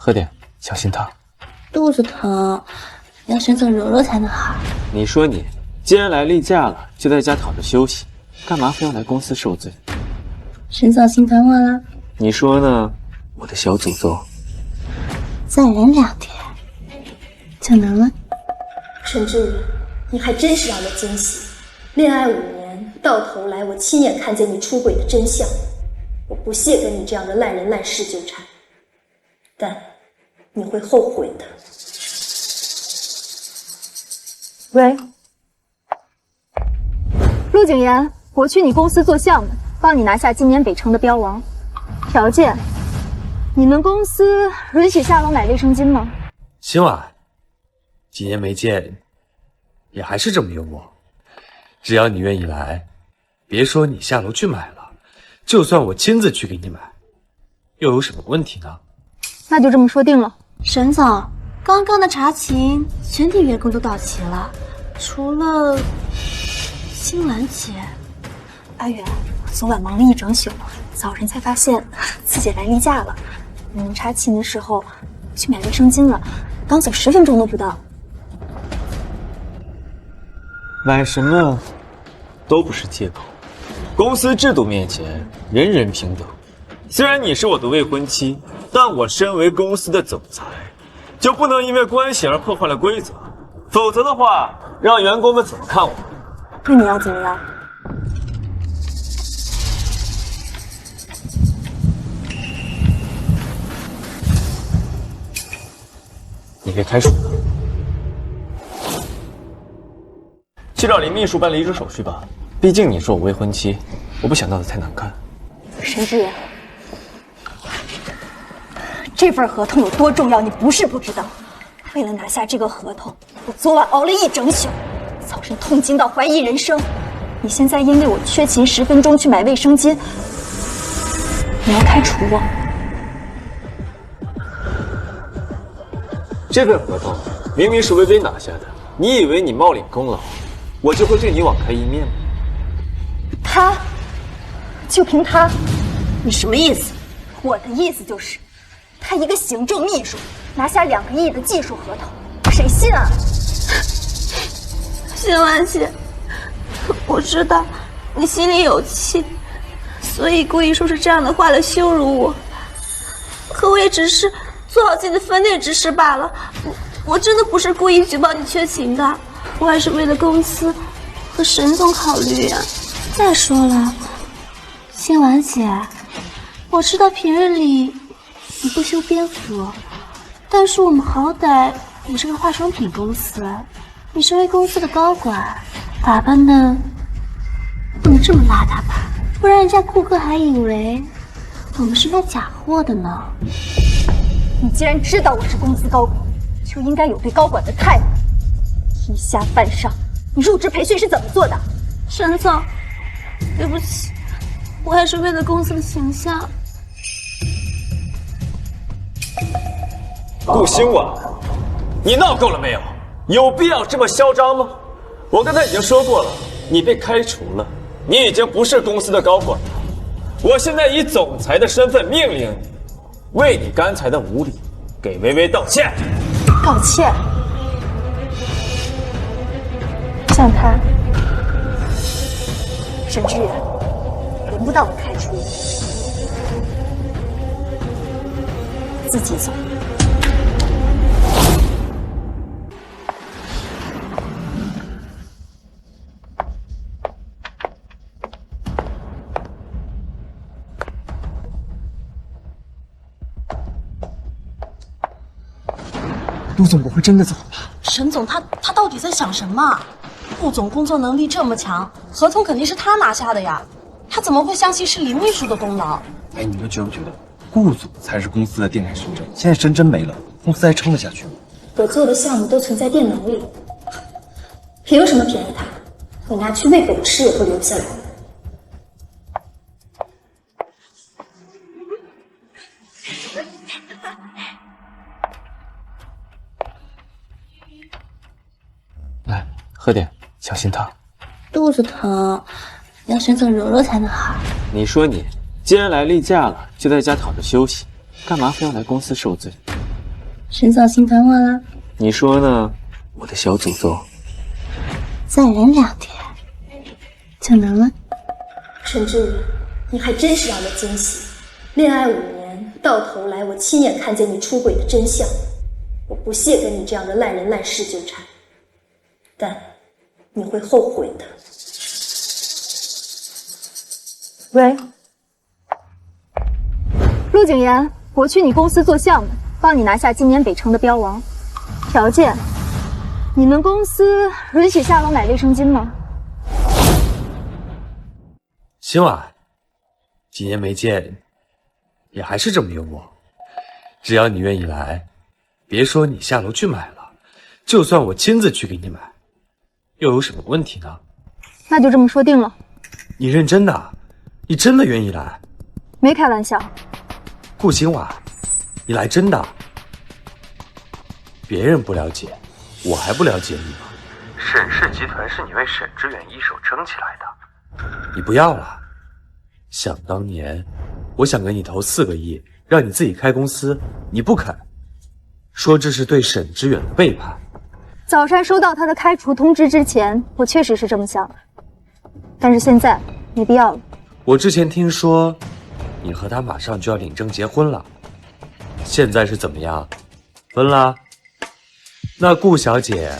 喝点，小心烫。肚子疼，要沈总揉揉才能好。你说你既然来例假了，就在家躺着休息，干嘛非要来公司受罪？沈总心疼我了？你说呢，我的小祖宗？再忍2天就能了。沈志宇，你还真是让我惊喜。恋爱5年，到头来我亲眼看见你出轨的真相。我不屑跟你这样的烂人烂事纠缠，但你会后悔的。喂，陆景言，我去你公司做项目，帮你拿下今年北城的标王。条件，你们公司允许下楼买卫生巾吗？今晚几年没见，也还是这么幽默。只要你愿意来，别说你下楼去买了，就算我亲自去给你买，又有什么问题呢？那就这么说定了。沈总，刚刚的查勤，全体员工都到齐了，除了新兰姐。阿远，昨晚忙了一整宿，早晨才发现自己来例假了。你们查勤的时候去买卫生巾了，刚走10分钟都不到。买什么都不是借口。公司制度面前，人人平等。虽然你是我的未婚妻，但我身为公司的总裁，就不能因为关系而破坏了规则。否则的话，让员工们怎么看我？那你要怎么样？你被开除了。去找林秘书办离职手续吧，毕竟你是我未婚妻，我不想闹得太难看。沈志远，这份合同有多重要，你不是不知道。为了拿下这个合同，我昨晚熬了一整宿，早晨痛经到怀疑人生。你现在因为我缺勤10分钟去买卫生巾，你要开除我？这份合同明明是微微拿下的，你以为你冒领功劳，我就会对你网开一面吗？他，就凭他？你什么意思？我的意思就是，他一个行政秘书拿下2个亿的技术合同，谁信啊？新兰姐，我知道你心里有气，所以故意说出这样的话来羞辱我。可我也只是做好自己的分内之事罢了。我真的不是故意举报你缺勤的，我还是为了公司和沈总考虑呀。再说了，新兰姐，我知道平日里你不修边幅，但是我们好歹也是个化妆品公司，你身为公司的高管，打扮的不能这么邋遢吧？不然人家顾客还以为我们是卖假货的呢。你既然知道我是公司高管，就应该有对高管的态度。以下犯上，你入职培训是怎么做的？沈总，对不起，我还是为了公司的形象。顾兴晚，你闹够了没有？有必要这么嚣张吗？我刚才已经说过了，你被开除了，你已经不是公司的高管了。我现在以总裁的身份命令你，为你刚才的无礼，给微微道歉。道歉？像他，沈志远，轮不到我开除，自己走。陆总不会真的走了吧？沈总他到底在想什么？顾总工作能力这么强，合同肯定是他拿下的呀，他怎么会相信是林秘书的功劳？哎，你们觉不觉得顾总才是公司的电闪神针？现在神针没了，公司还撑得下去吗？我做的项目都存在电脑里，凭什么便宜他？我拿去喂狗吃也会留下来。来，喝点，小心烫。肚子疼，要沈总揉揉才能好。你说你既然来例假了，就在家躺着休息，干嘛非要来公司受罪？陈嫂心疼我了？你说呢，我的小祖宗？再忍2天就能了。陈志远，你还真是让我惊喜。恋爱5年，到头来我亲眼看见你出轨的真相。我不屑跟你这样的烂人烂事纠缠，但你会后悔的。喂，陆景言，我去你公司做项目，帮你拿下今年北城的标王。条件，你们公司允许夏龙买卫生巾吗？星婉，几年没见，也还是这么幽默。只要你愿意来，别说你下楼去买了，就算我亲自去给你买，又有什么问题呢？那就这么说定了。你认真的？你真的愿意来？没开玩笑。顾星婉，你来真的？别人不了解，我还不了解你吗？沈氏集团是你为沈志远一手撑起来的，你不要了。想当年，我想给你投4个亿，让你自己开公司，你不肯，说这是对沈志远的背叛。早上收到他的开除通知之前，我确实是这么想的，但是现在没必要了。我之前听说，你和他马上就要领证结婚了，现在是怎么样？分了？那顾小姐，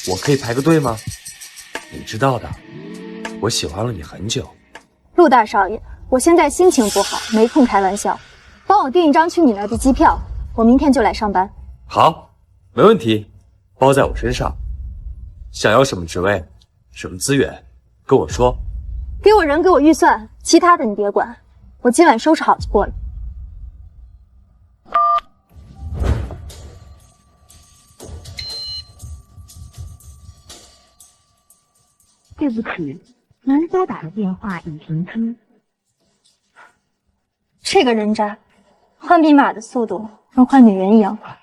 我可以排个队吗？你知道的，我喜欢了你很久。陆大少爷，我现在心情不好，没空开玩笑，帮我订一张去你那儿的机票，我明天就来上班。好，没问题，包在我身上。想要什么职位，什么资源，跟我说。给我人，给我预算，其他的你别管，我今晚收拾好就过来。对不起，人家打的电话已停机。这个人渣，换密码的速度跟换女人一样快。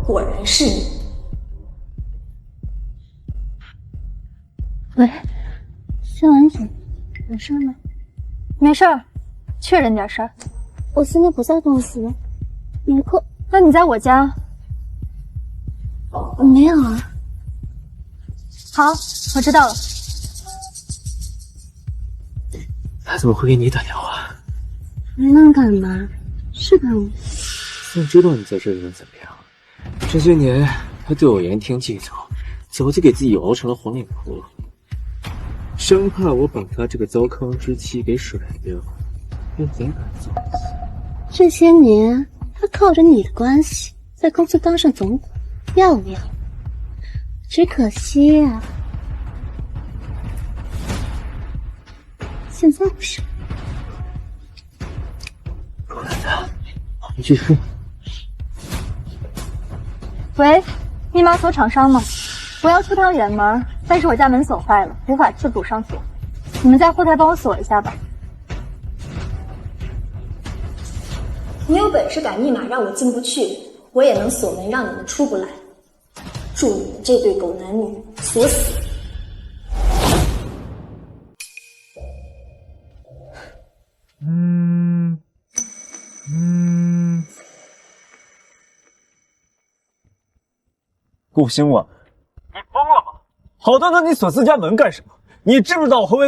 果然是你。喂，星婉姐，有事吗？没事儿，确认点事儿。我现在不在公司，没空。那你在我家？没有啊。好，我知道了。他怎么会给你打电话？那干嘛？是吧？我知道你在这里能怎么样？这些年他对我言听计从，早就给自己熬成了黄脸婆，生怕我把他这个糟糠之妻给甩掉，又怎敢做？这些年他靠着你的关系在公司当上总管，要不要？只可惜啊，现在不是。不然呢？你去说。喂，密码锁厂商吗？我要出趟远门，但是我家门锁坏了，无法自主上锁，你们在后台帮我锁一下吧。你有本事改密码让我进不去，我也能锁门让你们出不来。祝你们这对狗男女锁死！顾星婉，你疯了吗？好端端你锁自家门干什么？你知不知道我会为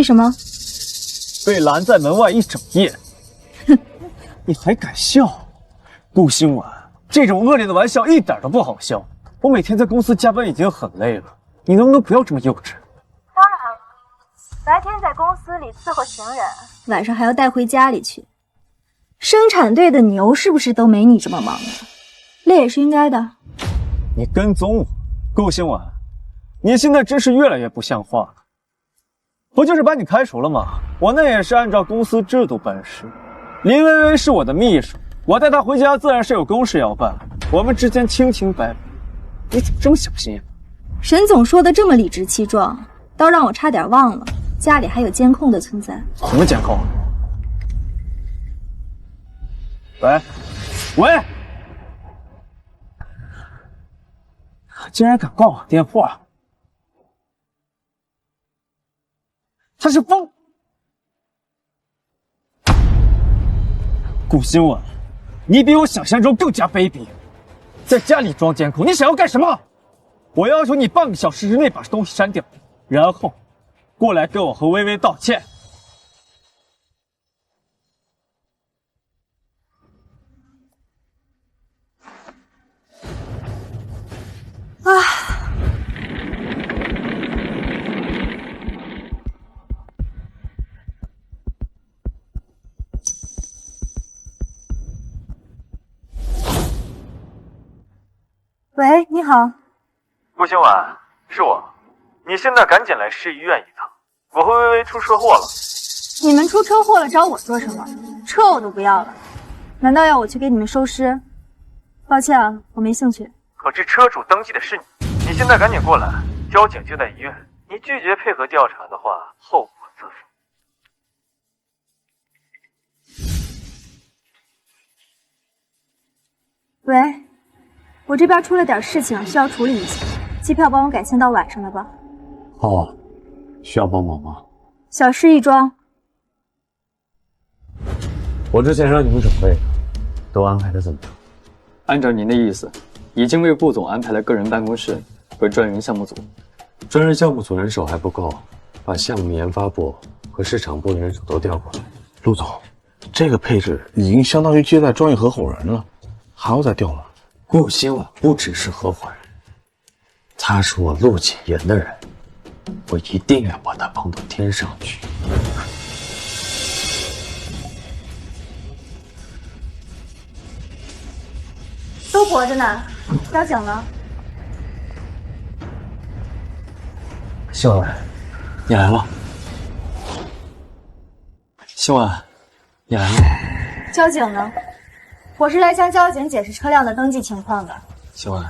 什么？被拦在门外一整夜？哼，你还敢笑？顾星婉，这种恶劣的玩笑一点都不好笑。我每天在公司加班已经很累了，你能不能不要这么幼稚？当然了，白天在公司里伺候行人，晚上还要带回家里去。生产队的牛是不是都没你这么忙的？累也是应该的。你跟踪我，顾星婉，你现在真是越来越不像话了。不就是把你开除了吗？我那也是按照公司制度办事。林薇薇是我的秘书，我带她回家自然是有公事要办。我们之间清清白白，你怎么这么小心眼？沈总说的这么理直气壮，倒让我差点忘了家里还有监控的存在。什么监控？喂，喂，竟然敢挂我电话！他是疯！顾新文，你比我想象中更加卑鄙，在家里装监控，你想要干什么？我要求你半个小时之内把东西删掉，然后过来跟我和微微道歉。喂，你好。顾新晚，是我，你现在赶紧来市医院一趟，我和微微出车祸了。你们出车祸了找我做什么？车我都不要了，难道要我去给你们收尸？抱歉啊，我没兴趣。可是车主登记的是你，你现在赶紧过来，交警就在医院，你拒绝配合调查的话，后果自负。喂，我这边出了点事情，需要处理一下，机票帮我改签到晚上了吧？好啊，需要帮忙吗？小事一桩。我之前让你们准备的，都安排的怎么样？按照您的意思，已经为顾总安排了个人办公室和专人项目组。专人项目组人手还不够，把项目研发部和市场部的人手都调过来。陆总，这个配置已经相当于接待专业合伙人了，还要再调吗？顾新晚不只是合伙人，他是我陆谨言的人，我一定要把他捧到天上去。都活着呢，交警呢？新晚，你来了。新晚，你来了。交警呢？我是来向交警解释车辆的登记情况的。新晚，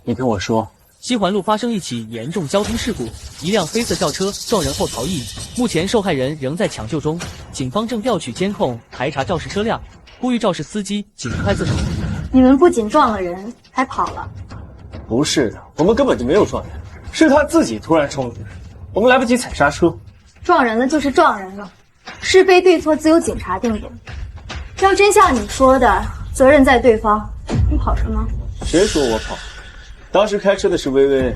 你听我说。西环路发生一起严重交通事故，一辆黑色轿车撞人后逃逸，目前受害人仍在抢救中，警方正调取监控排查肇事车辆，呼吁肇事司机尽快自首。你们不仅撞了人，还跑了。不是的，我们根本就没有撞人，是他自己突然冲进来，我们来不及踩刹车。撞人了就是撞人了，是非对错自有警察定夺。要真像你说的，责任在对方，你跑什么？谁说我跑？当时开车的是微微，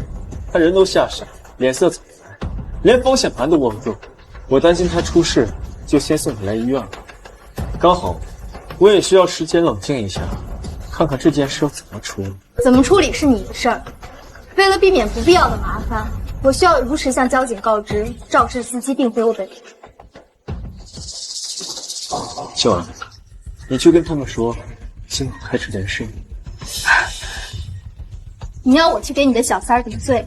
她人都吓傻，脸色惨白，连方向盘都握不住。我担心她出事，就先送她来医院了。刚好，我也需要时间冷静一下，看看这件事要怎么处理。怎么处理是你的事儿。为了避免不必要的麻烦，我需要如实向交警告知，肇事司机并非我本人。秀儿，你去跟他们说，今晚开车人是你。你要我去给你的小三儿顶罪？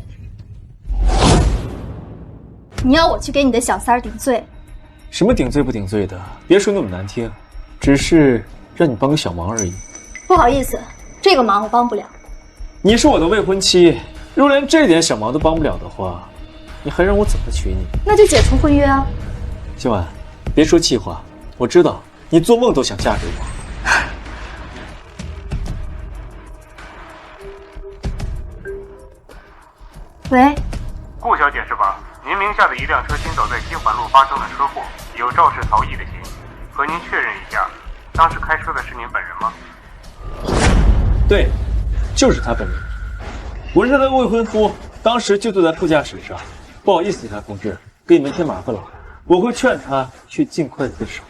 你要我去给你的小三儿顶罪？什么顶罪不顶罪的？别说那么难听，只是让你帮个小忙而已。不好意思，这个忙我帮不了。你是我的未婚妻，若连这点小忙都帮不了的话，你还让我怎么娶你？那就解除婚约啊！今晚别说气话，我知道你做梦都想嫁给我。喂，顾小姐是吧？您名下的一辆车行走在西环路发生了车祸，有肇事逃逸的嫌疑。和您确认一下，当时开车的是您本人吗？对，就是他本人。我是他的未婚夫，当时就坐在副驾驶上。不好意思，警察同志，给你们添麻烦了。我会劝他去尽快自首。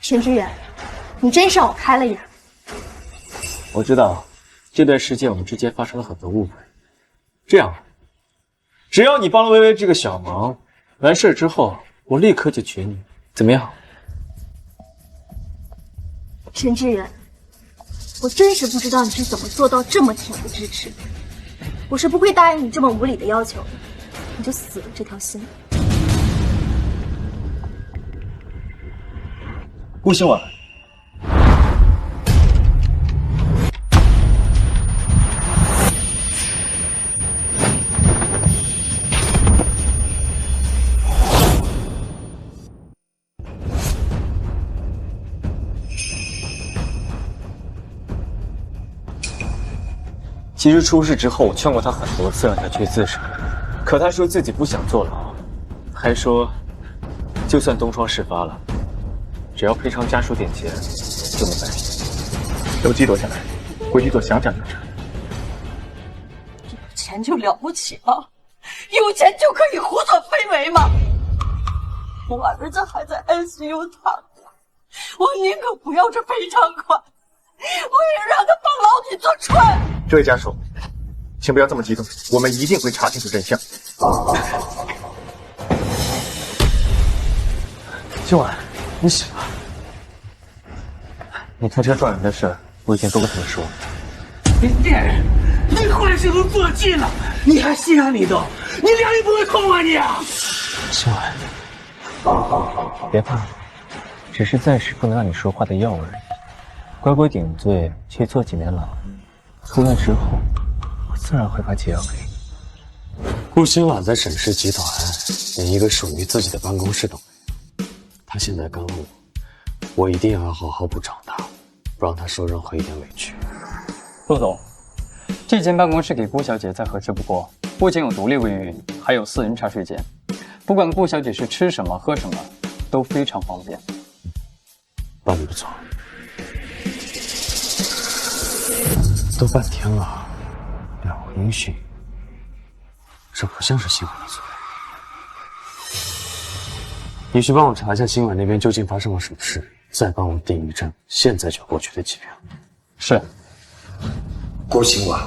沈志远，你真让我开了眼。我知道。这段时间我们之间发生了很多误会，这样，只要你帮了微微这个小忙，完事之后我立刻就娶你，怎么样？沈志远，我真是不知道你是怎么做到这么恬不知耻。我是不会答应你这么无理的要求的，你就死了这条心。顾新晚，其实出事之后，我劝过他很多次，让他去自首，可他说自己不想坐牢，还说就算东窗事发了，只要赔偿家属点钱就能摆平。手机夺下来，回去做详细调查。有钱就了不起了？有钱就可以胡作非为吗？我儿子还在 ICU 躺着，我宁可不要这赔偿款，我也让他帮牢底坐穿。这位家属，请不要这么激动，我们一定会查清楚真相。今晚你醒了？你开车撞人的事，我已经都跟他们说了。你贱人，你坏事都做尽了，你还心安理得？你良心不会痛啊你！今晚，别怕，只是暂时不能让你说话的药而已。乖乖顶罪，去坐几年牢，出来之后，我自然会把解药给你。顾新晚在沈氏集团连一个属于自己的办公室都没有，他现在跟我一定要好好补偿他，不让他受任何一点委屈。陆总，这间办公室给顾小姐再合适不过，不仅有独立卫浴，还有私人茶水间，不管顾小姐是吃什么喝什么，都非常方便。办得不错。都半天了，了无音讯，这不像是新晚的作为。你去帮我查一下新晚那边究竟发生了什么事，再帮我订一张现在就过去的机票。是。顾新晚，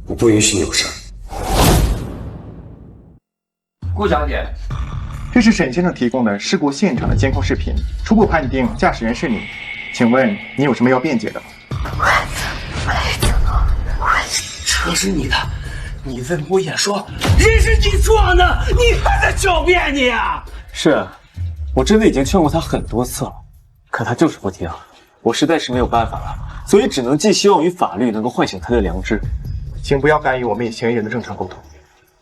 我不允许你有事。顾小姐，这是沈先生提供的事故现场的监控视频，初步判定驾驶人是你，请问你有什么要辩解的？车是你的，你在我眼说人是你撞的，你还在狡辩你啊！是，我真的已经劝过他很多次了，可他就是不听，我实在是没有办法了，所以只能寄希望于法律能够唤醒他的良知。请不要干预我们与嫌疑人的正常沟通，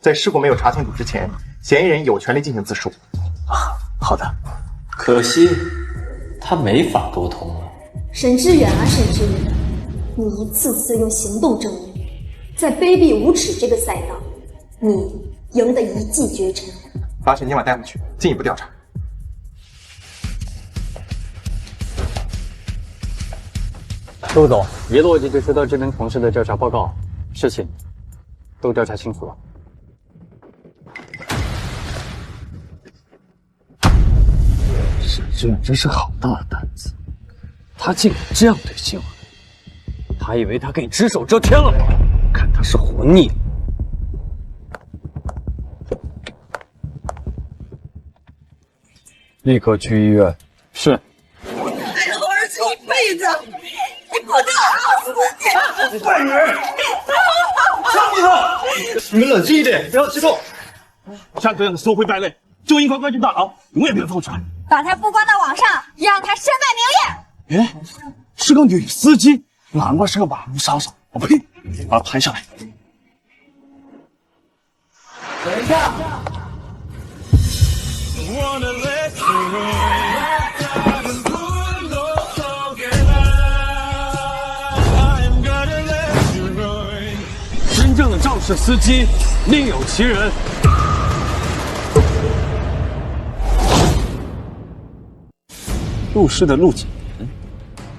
在事故没有查清楚之前，嫌疑人有权利进行自述。好的。可惜他没法沟通了。沈志远啊，沈志远，你一次次用行动证明，在卑鄙无耻这个赛道，你赢得一骑绝尘。把沈今晚带回去，进一步调查。陆总，一落地就知道这边同事的调查报告，事情都调查清楚了。沈志远真是好大的胆子，他竟敢这样对新晚，他以为他可以只手遮天了吗？看他是活腻了。立刻去医院。是。爱了我儿子一辈子，你不能好死你！坏人！杀死他！你们冷静一点，不要激动。像这样的收回败类，就应该关进大牢，永远别放出来。把他曝光到网上，让他身败名裂。哎，是个女司机，难怪是个马路杀手。我呸！把他拍下来。等一下。真正的肇事司机另有其人。陆氏的陆景言，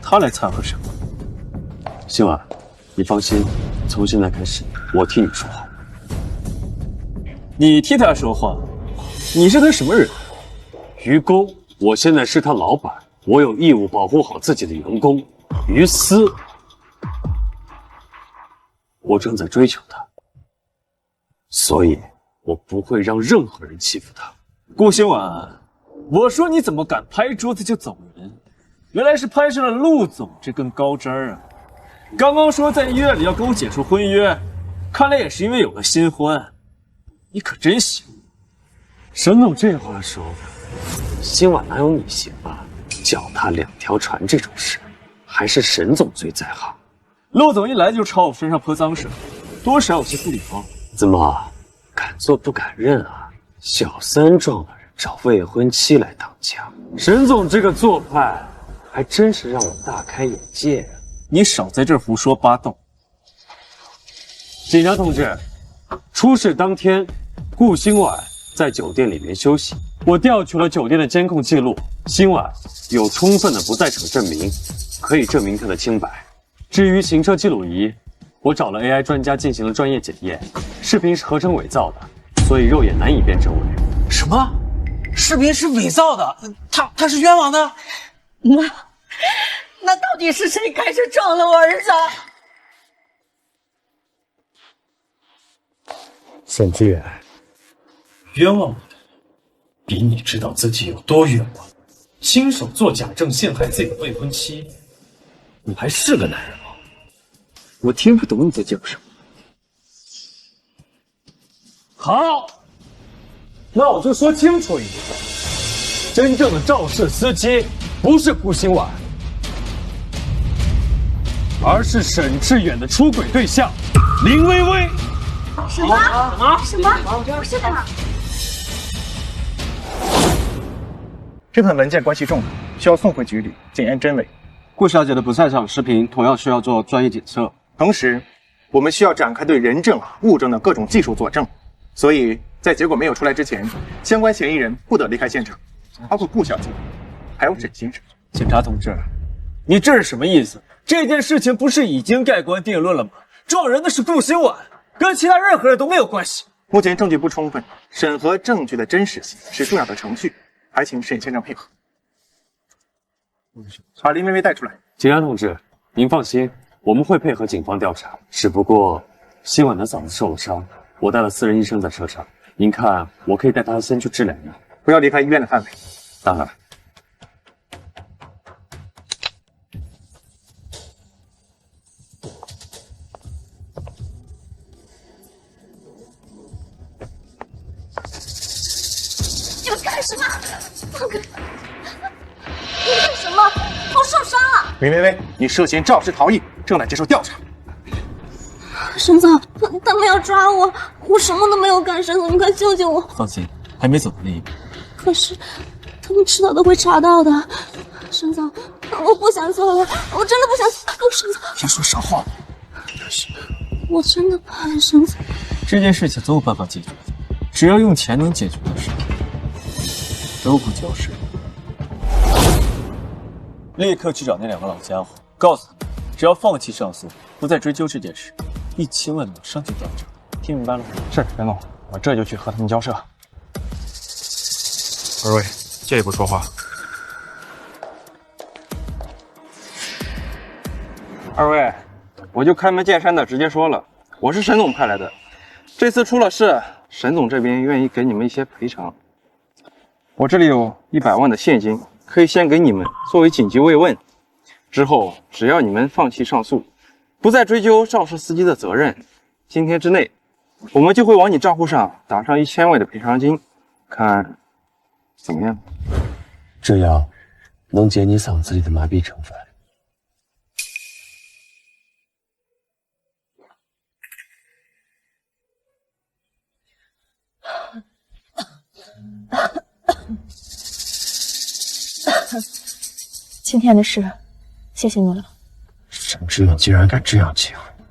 他来掺和什么？新晚，你放心，从现在开始，我替你说话。你替他说话？你是他什么人？于公，我现在是他老板，我有义务保护好自己的员工。于私，我正在追求他，所以我不会让任何人欺负他。顾新晚，我说你怎么敢拍桌子就走人？原来是拍上了陆总这根高枝儿啊！刚刚说在医院里要跟我解除婚约，看来也是因为有了新欢。你可真行！沈总这话说的，新晚哪有你行啊？脚踏两条船这种事，还是沈总最在行。陆总一来就朝我身上泼脏水，多少有些不礼貌。怎么敢做不敢认啊？小三撞了人，找未婚妻来当家，沈总这个做派，还真是让我大开眼界啊！你少在这儿胡说八道。警察同志，出事当天，顾新婉在酒店里面休息。我调取了酒店的监控记录，新婉有充分的不在场证明，可以证明她的清白。至于行车记录仪，我找了 AI 专家进行了专业检验，视频是合成伪造的，所以肉眼难以辨证为。什么？视频是伪造的？他是冤枉的？那到底是谁开车撞了我儿子？沈志远，冤枉我的比你知道自己有多冤枉，亲手做假证陷害自己的未婚妻，你还是个男人吗？我听不懂你在讲什么。好，那我就说清楚一点，真正的肇事司机不是顾新婉，而是沈志远的出轨对象林薇薇。什么？不是的。这份文件关系重大，需要送回局里检验真伪。顾小姐的不在场视频同样需要做专业检测，同时，我们需要展开对人证、物证的各种技术佐证。所以在结果没有出来之前，相关嫌疑人不得离开现场，包括顾小姐，还有沈先生。警察同志，你这是什么意思？这件事情不是已经盖棺定论了吗？撞人的是顾新婉，跟其他任何人都没有关系。目前证据不充分，审核证据的真实性是重要的程序，还请沈先生配合。把林薇薇带出来。警察同志，您放心，我们会配合警方调查。只不过新婉的嗓子受了伤，我带了私人医生在车上，您看我可以带她先去治疗吗？不要离开医院的范围。当然。你干什么？放开！你干什么？我受伤了。林薇薇，你涉嫌肇事逃逸，正在接受调查。沈总，他们要抓我，我什么都没有干，沈总，你快救救我！放心，还没走到那一步。可是，他们迟早都会查到的。沈总，我不想做了，我真的不想。沈总，别说傻话。我真的怕沈总。这件事情总有办法解决的，只要用钱能解决的事，都不叫事。立刻去找那两个老家伙，告诉他们，只要放弃上诉，不再追究这件事，1000万马上就调查，听明白了吗？是，袁总，我这就去和他们交涉。二位，借一步说话。二位，我就开门见山的直接说了，我是沈总派来的。这次出了事，沈总这边愿意给你们一些赔偿。我这里有100万的现金，可以先给你们作为紧急慰问。之后只要你们放弃上诉，不再追究肇事司机的责任，今天之内，我们就会往你账户上打上1000万的赔偿金，看怎么样？这样能解你嗓子里的麻痹成分。今天的事，谢谢你了。沈志远竟然敢这样欺负你，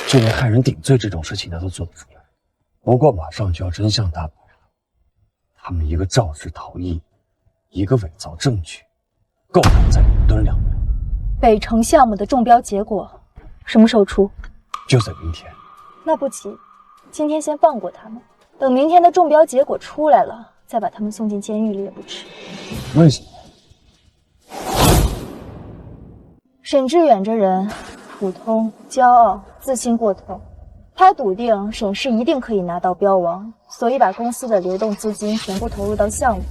就连害人顶罪这种事情他都做不出来。不过马上就要真相大白了，他们一个肇事逃逸，一个伪造证据，够他们在里面蹲2年。北城项目的中标结果什么时候出？就在明天。那不急，今天先放过他们，等明天的中标结果出来了，再把他们送进监狱里也不迟。为什么？沈志远这人普通、骄傲、自信过头，他笃定沈氏一定可以拿到标王，所以把公司的流动资金全部投入到项目。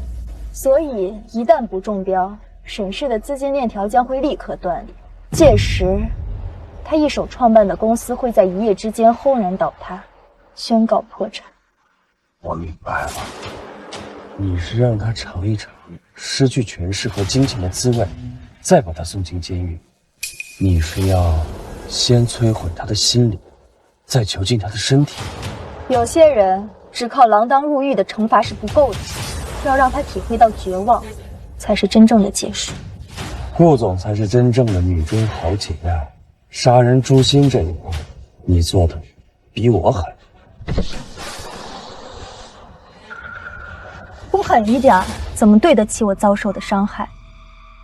所以一旦不中标，沈氏的资金链条将会立刻断裂。届时，他一手创办的公司会在一夜之间轰然倒塌，宣告破产。我明白了，你是让他尝一尝失去权势和金钱的滋味，再把他送进监狱。你是要先摧毁他的心理，再囚禁他的身体。有些人只靠锒铛入狱的惩罚是不够的，要让他体会到绝望，才是真正的结束。顾总才是真正的女中豪杰啊！杀人诛心这一步，你做的比我狠。不狠一点，怎么对得起我遭受的伤害？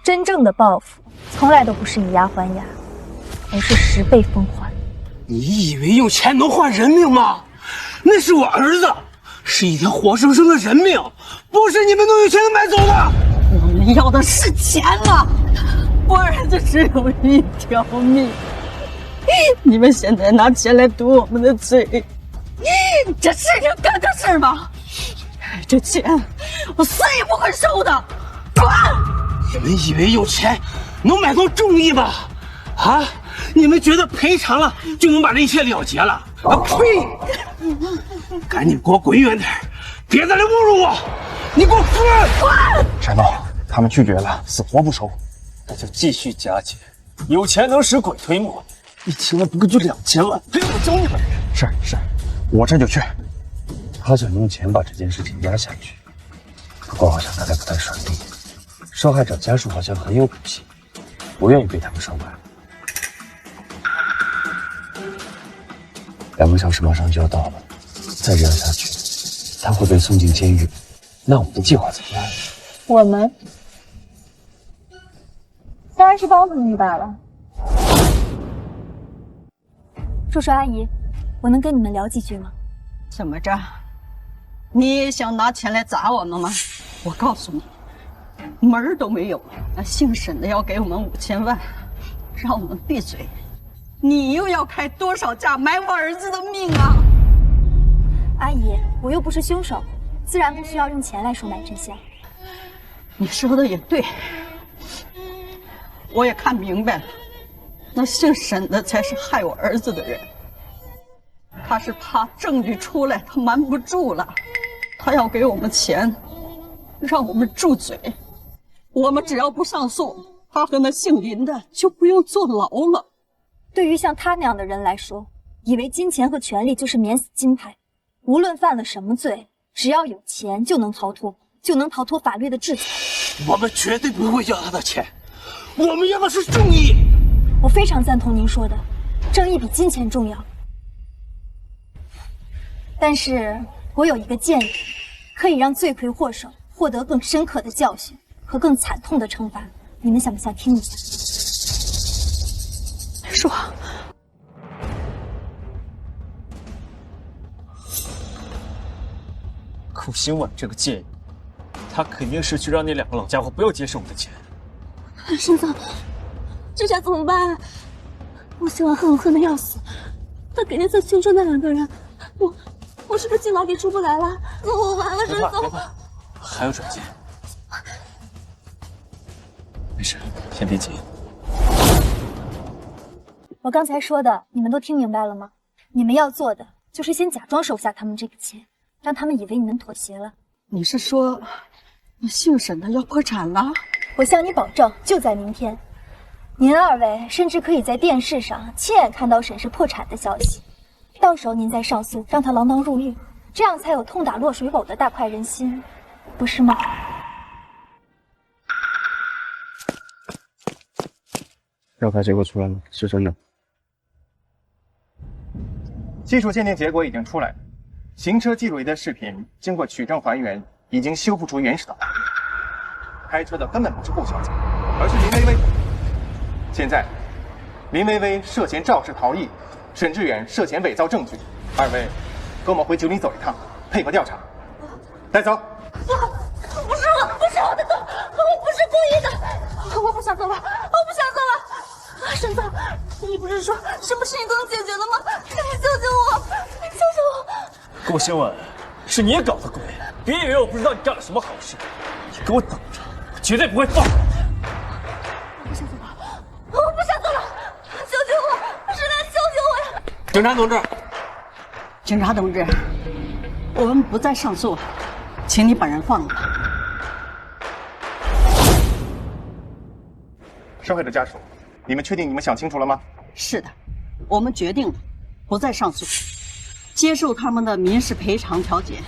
真正的报复，从来都不是以牙还牙，而是10倍奉还。你以为用钱能换人命吗？那是我儿子，是一条活生生的人命，不是你们能有钱能买走的。我们要的是钱啊！我儿子只有一条命，你们现在拿钱来堵我们的嘴，这是人干的事吗？这钱我死也不会收的！滚！你们以为有钱能买到正义吗？啊！你们觉得赔偿了就能把这一切了结了？啊呸！赶紧给我滚远点，别再来侮辱我！你给我滚！山东，他们拒绝了，死活不收。那就继续加钱，有钱能使鬼推磨，1000万不够就2000万，还用我教你们？是，我这就去。他想用钱把这件事情压下去，不过好像大概不太顺利。受害者家属好像很有骨气，不愿意被他们伤害。2个小时马上就要到了，再这样下去，他会被送进监狱。那我们的计划怎么办？我们当然是帮他们一把了。叔叔阿姨，我能跟你们聊几句吗？怎么着？你也想拿钱来砸我们吗？我告诉你，门儿都没有。那姓沈的要给我们5000万，让我们闭嘴。你又要开多少价买我儿子的命啊？阿姨，我又不是凶手，自然不需要用钱来收买真相。你说的也对，我也看明白了，那姓沈的才是害我儿子的人。他是怕证据出来，他瞒不住了，他要给我们钱，让我们住嘴。我们只要不上诉，他和那姓林的就不用坐牢了。对于像他那样的人来说，以为金钱和权力就是免死金牌，无论犯了什么罪，只要有钱就能逃脱，就能逃脱法律的制裁。我们绝对不会要他的钱，我们要的是正义。我非常赞同您说的，正义比金钱重要。但是我有一个建议，可以让罪魁祸首获得更深刻的教训和更惨痛的惩罚，你们想不想听一下？说。顾新婉这个贱人，他肯定是去让那2个老家伙不要接受我的钱。沈总，这下怎么办？顾新婉恨我恨得要死，他肯定在凶说那2个人，我是不是进牢里出不来了？我完了，沈总。还有转机。没事，先别急。我刚才说的，你们都听明白了吗？你们要做的就是先假装收下他们这个钱，让他们以为你们妥协了。你是说，那姓沈的要破产了？我向你保证，就在明天，您2位甚至可以在电视上亲眼看到沈氏破产的消息。到时候您再上诉，让他锒铛入狱，这样才有痛打落水狗的大快人心，不是吗？调查结果出来了，是真的。技术鉴定结果已经出来了，行车记录仪的视频经过取证还原，已经修复出原始的画面。开车的根本不是顾小姐，而是林薇薇。现在，林薇薇涉嫌肇事逃逸，沈志远涉嫌伪造证据。2位，跟我们回九里走一趟，配合调查。带走。不是我的错，我不是故意的，我不想走了，我不想走了。沈总，你不是说什么事情都能解决的吗？请你救救我，救救我！顾新婉，是你搞的鬼！别以为我不知道你干了什么好事，你给我等着，我绝对不会放过你！我不想走了，我不想走了，救救我！谁来救救我呀！警察同志，警察同志，我们不再上诉了，请你把人放了吧。受害者家属，你们确定你们想清楚了吗？是的，我们决定了，不再上诉，接受他们的民事赔偿调解，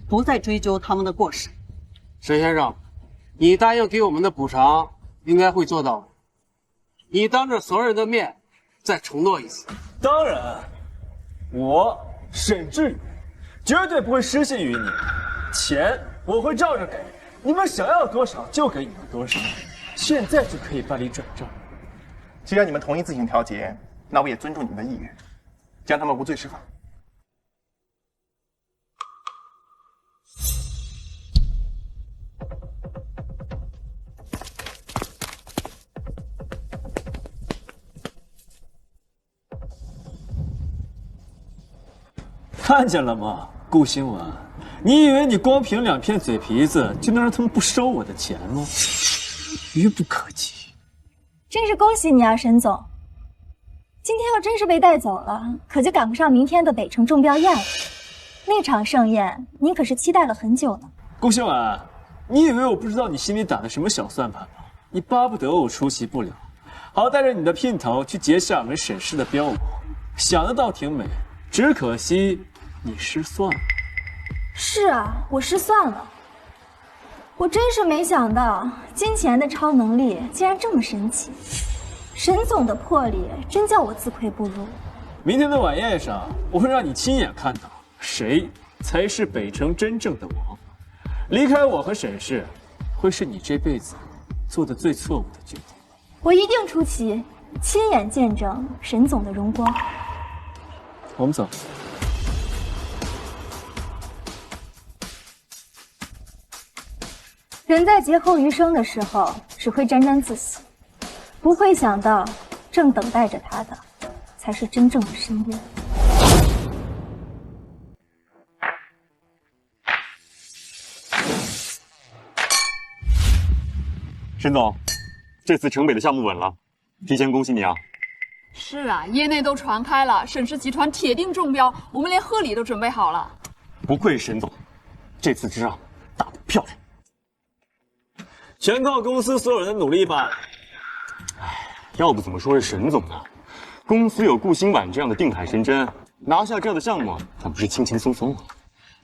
不再追究他们的过失。沈先生，你答应给我们的补偿，应该会做到的。你当着所有人的面再承诺一次。当然，我沈志宇绝对不会失信于你，钱我会照着给，你们想要多少就给你们多少，现在就可以办理转账。既然你们同意自行调节，那我也尊重你们的意愿，将他们无罪释放。看见了吗，顾新文？你以为你光凭2片嘴皮子就能让他们不收我的钱吗？愚不可及！真是恭喜你啊，沈总！今天要真是被带走了，可就赶不上明天的北城中标宴了。那场盛宴，您可是期待了很久呢。顾新文，你以为我不知道你心里打的什么小算盘吗？你巴不得我出席不了，好带着你的姘头去结厦门沈氏的标舞，想得倒挺美，只可惜你失算了。是啊，我失算了。我真是没想到，金钱的超能力竟然这么神奇。沈总的魄力真叫我自愧不如。明天的晚宴上，我会让你亲眼看到谁才是北城真正的王。离开我和沈氏，会是你这辈子做的最错误的决定。我一定出席，亲眼见证沈总的荣光。我们走。人在劫后余生的时候，只会沾沾自喜，不会想到正等待着他的，才是真正的深渊。沈总，这次城北的项目稳了，提前恭喜你啊！是啊，业内都传开了，沈氏集团铁定中标，我们连贺礼都准备好了。不愧是沈总，这次之仗打得漂亮。全靠公司所有人的努力吧。要不怎么说是沈总呢？公司有顾新婉这样的定海神针，拿下这样的项目，那不是轻轻松松吗？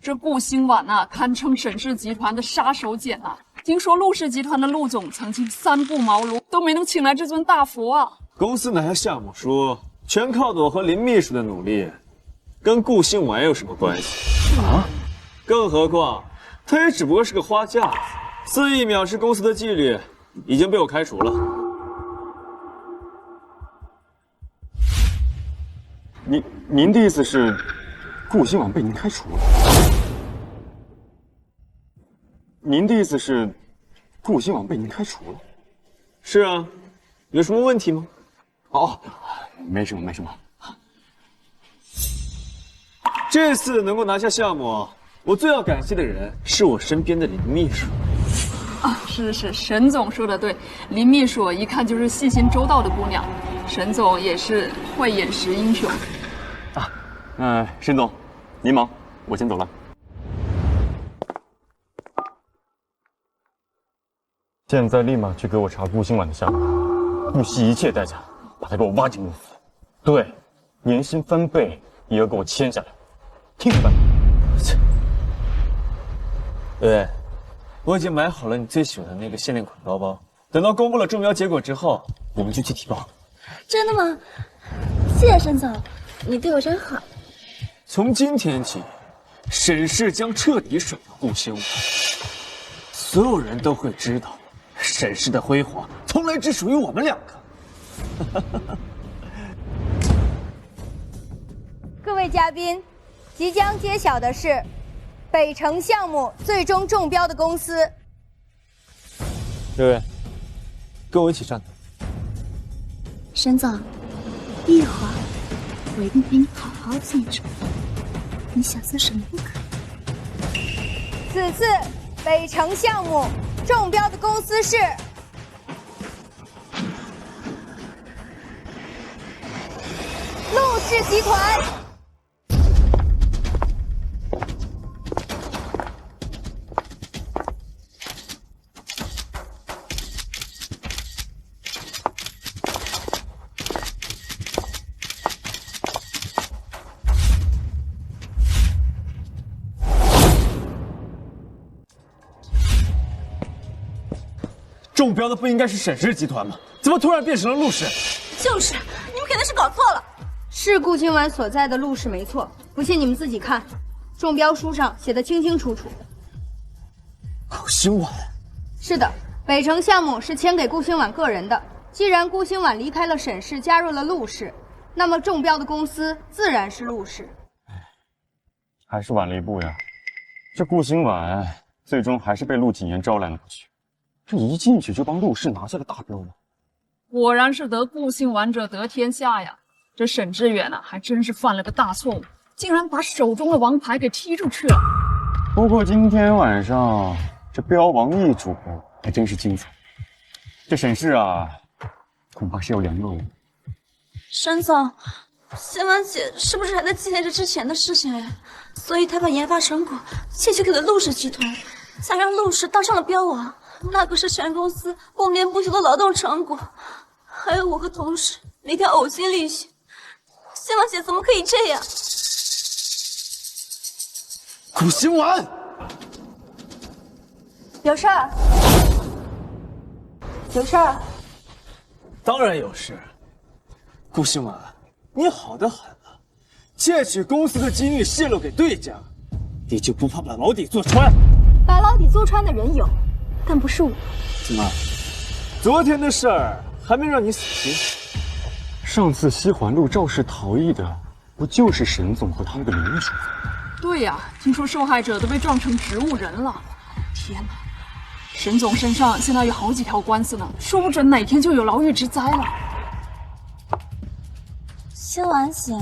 这顾新婉啊，堪称沈氏集团的杀手锏啊！听说陆氏集团的陆总曾经3顾茅庐都没能请来这尊大佛啊！公司拿下项目书，全靠我和林秘书的努力，跟顾新婉有什么关系啊？更何况，他也只不过是个花架子。肆意藐视公司的纪律，已经被我开除了。您的意思是，顾新婉被您开除了？您的意思是，顾新婉被您开除了？是啊，有什么问题吗？哦，没什么，没什么。这次能够拿下项目，我最要感谢的人是我身边的林秘书。啊，是，沈总说的对，林秘书一看就是细心周到的姑娘，沈总也是慧眼识英雄。沈总，您忙，我先走了。现在立马去给我查顾新婉的项目，不惜一切代价把他给我挖进公司。对，年薪翻倍也要给我签下来，听明白吗？对。我已经买好了你最喜欢的那个限量款包包，等到公布了中标结果之后，我们就去提报。真的吗？谢谢沈总，你对我真好。从今天起，沈氏将彻底甩掉顾新婉，所有人都会知道，沈氏的辉煌从来只属于我们2个。各位嘉宾，即将揭晓的是北城项目最终中标的公司。瑞瑞，跟我一起站。沈总，一会儿我一定陪你好好记住，你想做什么都可以。此次北城项目中标的公司是陆氏集团。中标的不应该是沈氏集团吗？怎么突然变成了陆氏？就是，你们肯定是搞错了。是顾清婉所在的陆氏没错，不信你们自己看，中标书上写的清清楚楚。顾清婉？是的，北城项目是签给顾清婉个人的。既然顾清婉离开了沈氏，加入了陆氏，那么中标的公司自然是陆氏。还是晚了一步呀。这顾清婉最终还是被陆谨言招揽了过去，这一进去就帮陆氏拿下了大标呢。果然是得顾姓玩者得天下呀！这沈志远啊，还真是犯了个大错误，竟然把手中的王牌给踢出去了。不过今天晚上这标王易主还真是精彩。这沈氏啊，恐怕是有两路了。沈总，谢婉姐是不是还在纪念着之前的事情呀？所以她把研发成果窃取给了陆氏集团，才让陆氏当上了标王。那可是全公司不眠不休的劳动成果，还有我和同事每天呕心沥血。谢婉姐怎么可以这样？顾清婉，有事儿？有事儿？当然有事。顾清婉，你好得很啊！窃取公司的机密泄露给对家，你就不怕把牢底坐穿？把牢底坐穿的人有，但不是我。怎么，昨天的事儿还没让你死心？上次西环路肇事逃逸的，不就是沈总和他那个林秘书？对呀，听说受害者都被撞成植物人了。天哪，沈总身上现在有好几条官司呢，说不准哪天就有牢狱之灾了。谢婉姐，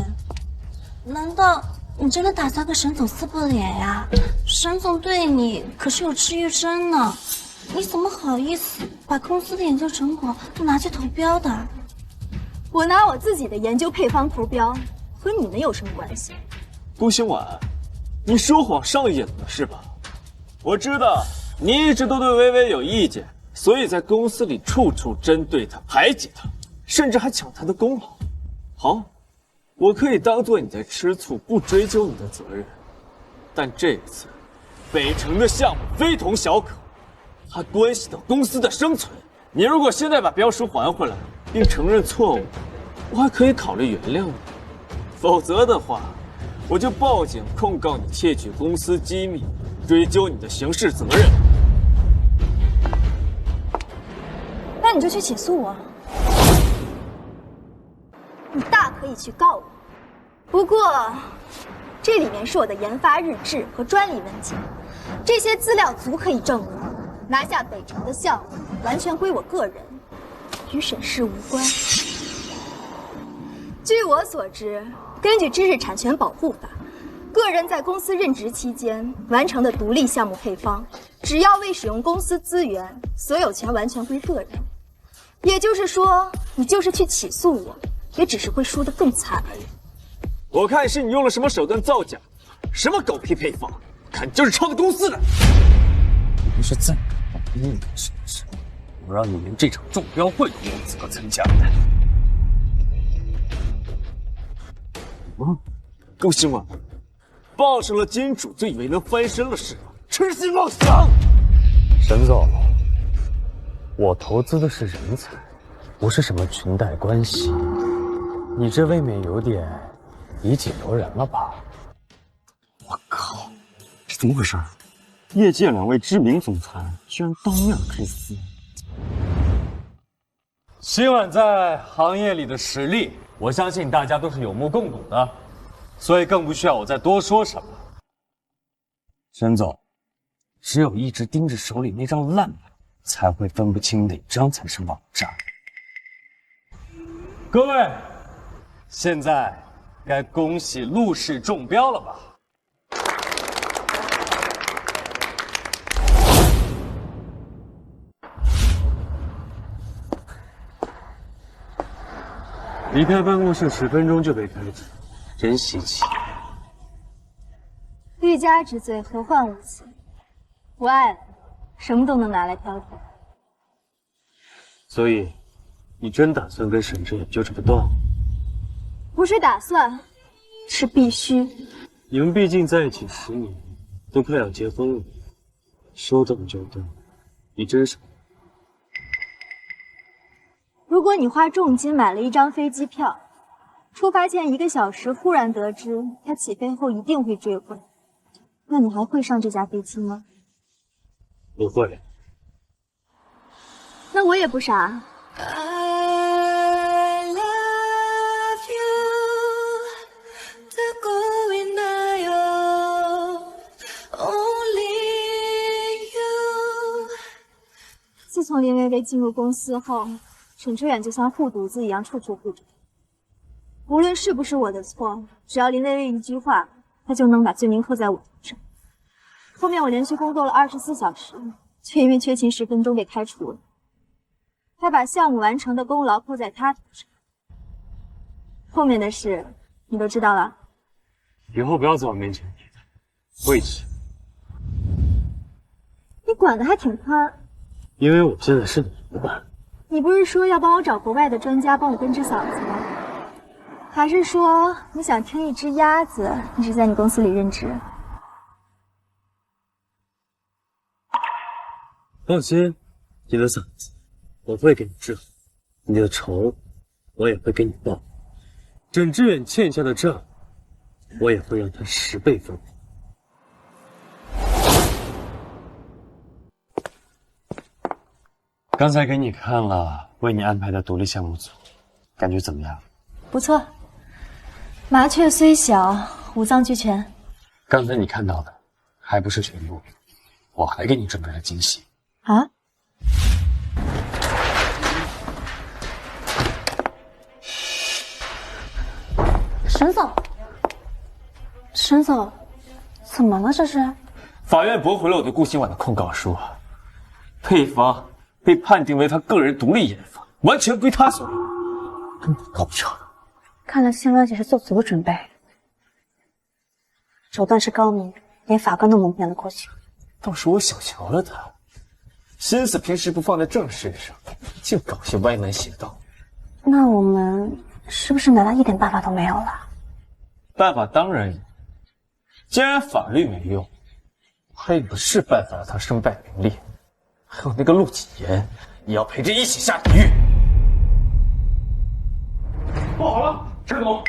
难道你真的打算跟沈总撕破脸呀？沈总对你可是有知遇之恩呢，你怎么好意思把公司的研究成果都拿去投标的？我拿我自己的研究配方投标，和你们有什么关系？顾清婉，你说谎上瘾了是吧？我知道你一直都对薇薇有意见，所以在公司里处处针对她、排挤她，甚至还抢她的功劳。好，我可以当做你在吃醋，不追究你的责任。但这次，北城的项目非同小可，还关系到公司的生存。你如果现在把标书还回来，并承认错误，我还可以考虑原谅你。否则的话，我就报警控告你窃取公司机密，追究你的刑事责任。那你就去起诉我，你大可以去告我。不过，这里面是我的研发日志和专利文件，这些资料足可以证明拿下北城的项目完全归我个人，与沈氏无关。据我所知，根据知识产权保护法，个人在公司任职期间完成的独立项目配方，只要未使用公司资源，所有权完全归个人。也就是说，你就是去起诉我，也只是会输得更惨而已。我看是你用了什么手段造假，什么狗屁配方，看就是抄的公司的。你不是再搞你的什么事，我让你连这场中标会都没有资格参加的。顾清婉，傍上了金主就以为能翻身了是吗？痴心妄想！沈总，我投资的是人才，不是什么裙带关系。你这未免有点以己度人了吧？我靠，这怎么回事？业界两位知名总裁居然当面之私。秦婉在行业里的实力，我相信大家都是有目共睹的，所以更不需要我再多说什么。沈总，只有一直盯着手里那张烂牌，才会分不清哪张才是网站。各位，现在该恭喜陆氏中标了吧？离开办公室10分钟就被开除，真稀奇。欲加之罪，何患无辞？我爱了，什么都能拿来挑剔。所以，你真打算跟沈志远就这么断？不是打算，是必须。你们毕竟在一起10年，都快要结婚了，说断就断，你真是……如果你花重金买了一张飞机票，出发前1个小时忽然得知他起飞后一定会坠毁，那你还会上这架飞机吗？不会。那我也不傻。自从林薇薇进入公司后，沈志远就像护犊子一样处处护着她。无论是不是我的错，只要林薇薇一句话，他就能把罪名扣在我头上。后面我连续工作了24小时，却因为缺勤10分钟被开除了。他把项目完成的功劳扣在他头上。后面的事你都知道了。以后不要在我面前提他，位置。你管得还挺宽。因为我现在是你老板。你不是说要帮我找国外的专家帮我根治嗓子吗？还是说你想听一只鸭子一直在你公司里任职？放心，你的嗓子我会给你治好，你的仇我也会给你报。沈志远欠下的账，我也会让他10倍奉还。刚才给你看了为你安排的独立项目组，感觉怎么样？不错，麻雀虽小，五脏俱全。刚才你看到的还不是全部，我还给你准备了惊喜。啊？沈总，沈总，怎么了这是？法院驳回了我对顾新婉的控告书，配方被判定为他个人独立研发，完全归他所有，根本告不成。看来新薇姐是做足了准备，手段是高明，连法官都蒙骗了过去。倒是我小瞧了他，心思平时不放在正事上，净搞些歪门邪道。那我们是不是拿他一点办法都没有了？办法当然有，既然法律没用，还有个是办法让他身败名裂。还有那个陆谨言，也要陪着一起下地狱。不好了，陈总！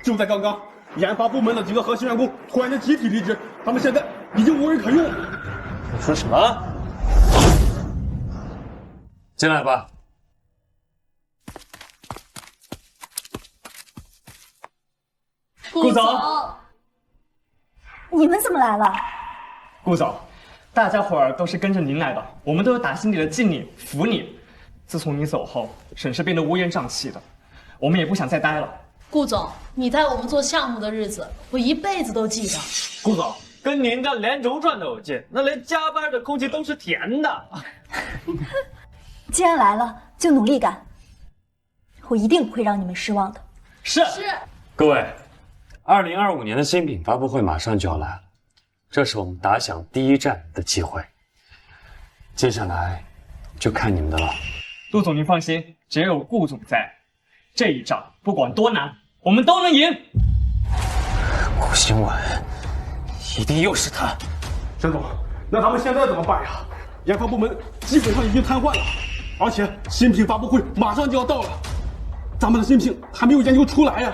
就在刚刚，研发部门的几个核心员工突然间集体离职，他们现在已经无人可用了。你说什么？进来吧。顾总，你们怎么来了？顾总，大家伙儿都是跟着您来的，我们都是打心底的敬你、服你。自从你走后，沈氏变得乌烟瘴气的，我们也不想再待了。顾总，你带我们做项目的日子，我一辈子都记得。顾总，跟您这连轴转都有劲，那连加班的空气都是甜的。既然来了，就努力干，我一定不会让你们失望的。是。各位，2025年的新品发布会马上就要来了，这是我们打响第一战的机会。接下来就看你们的了。陆总，您放心，只要有顾总在，这一仗不管多难，我们都能赢。顾新婉，一定又是他。沈总，那咱们现在怎么办呀？研发部门基本上已经瘫痪了，而且新品发布会马上就要到了，咱们的新品还没有研究出来呀。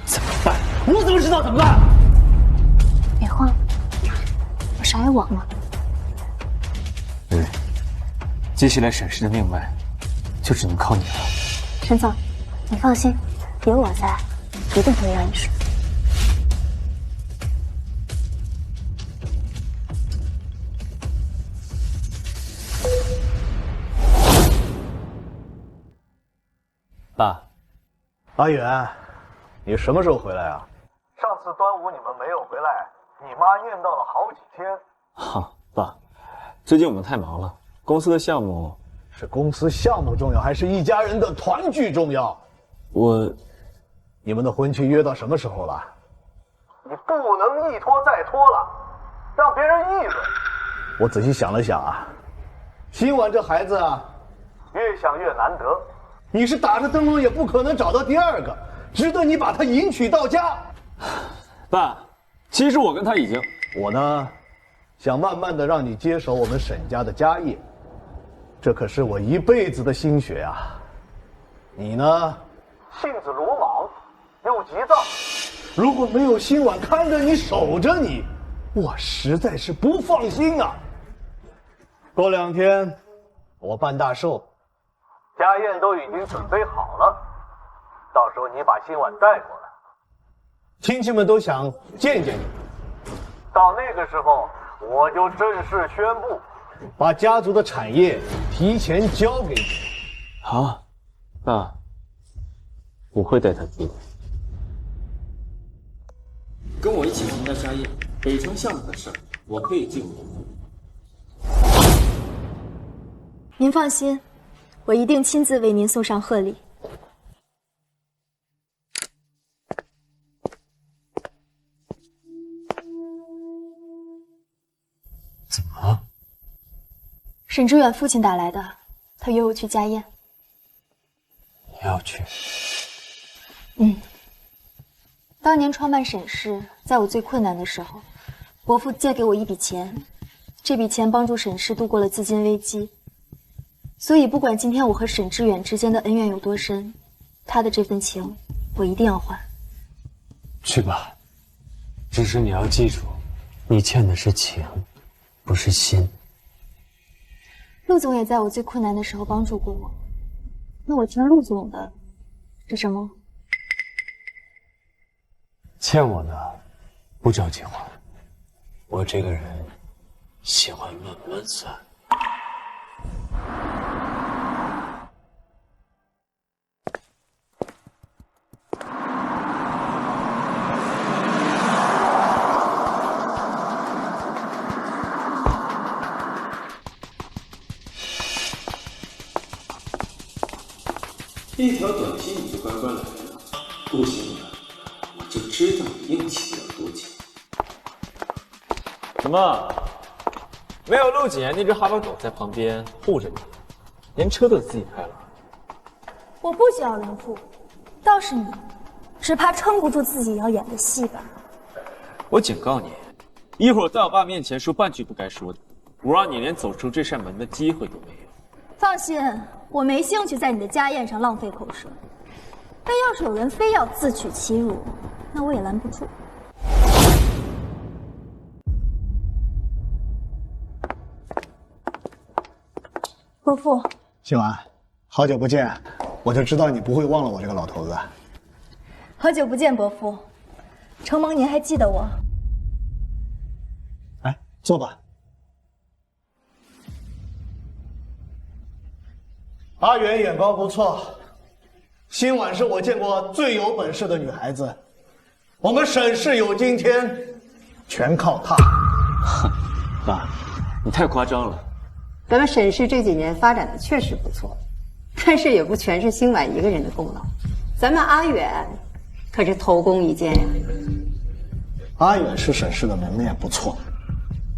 怎么办？我怎么知道怎么办？别慌，我是爱网吗？接下来沈氏的命脉就只能靠你了。沈总，你放心，有我在，一定不会让你输。爸，阿远，你什么时候回来啊？上次端午你们没有回来，你妈念叨了好几天。爸，最近我们太忙了，公司的项目是公司项目重要，还是一家人的团聚重要？你们的婚期约到什么时候了？你不能一拖再拖了，让别人议论。我仔细想了想啊，新婉这孩子啊，越想越难得。你是打着灯笼也不可能找到第二个，值得你把她迎娶到家。爸，其实我跟他已经……我呢，想慢慢的让你接手我们沈家的家业，这可是我一辈子的心血啊。你呢，性子鲁莽，又急躁。如果没有新婉看着你守着你，我实在是不放心啊。过2天我办大寿，家宴都已经准备好了，到时候你把新婉带过来，亲戚们都想见见你。到那个时候，我就正式宣布，把家族的产业提前交给你。好，爸，我会带他出来。跟我一起参加家宴，北城项目的事，我可以尽我的。您放心，我一定亲自为您送上贺礼。怎么了？沈志远父亲打来的，他约我去家宴。你要去？当年创办沈氏，在我最困难的时候，伯父借给我一笔钱，这笔钱帮助沈氏度过了资金危机。所以，不管今天我和沈志远之间的恩怨有多深，他的这份情，我一定要还。去吧，只是你要记住，你欠的是情，不是心。陆总也在我最困难的时候帮助过我，那我欠陆总的是什么？欠我的，不着急还。我这个人喜欢慢慢算。一条短信你就乖乖来了，不行了，我就知道你硬气不了多久。怎么？没有陆景言那只哈巴狗在旁边护着你，连车都自己开了？我不需要人护，倒是你，只怕撑不住自己要演的戏吧。我警告你，一会儿在我爸面前说半句不该说的，我让你连走出这扇门的机会都没有。放心，我没兴趣在你的家宴上浪费口舌。但要是有人非要自取其辱，那我也拦不住。伯父，新婉，好久不见，我就知道你不会忘了我这个老头子。好久不见，伯父。承蒙您还记得我。来，坐吧。阿远眼光不错，新婉是我见过最有本事的女孩子。我们沈氏有今天，全靠她。爸，你太夸张了。咱们沈氏这几年发展的确实不错，但是也不全是新婉一个人的功劳。咱们阿远可是头功一件呀。阿远是沈氏的门面不错，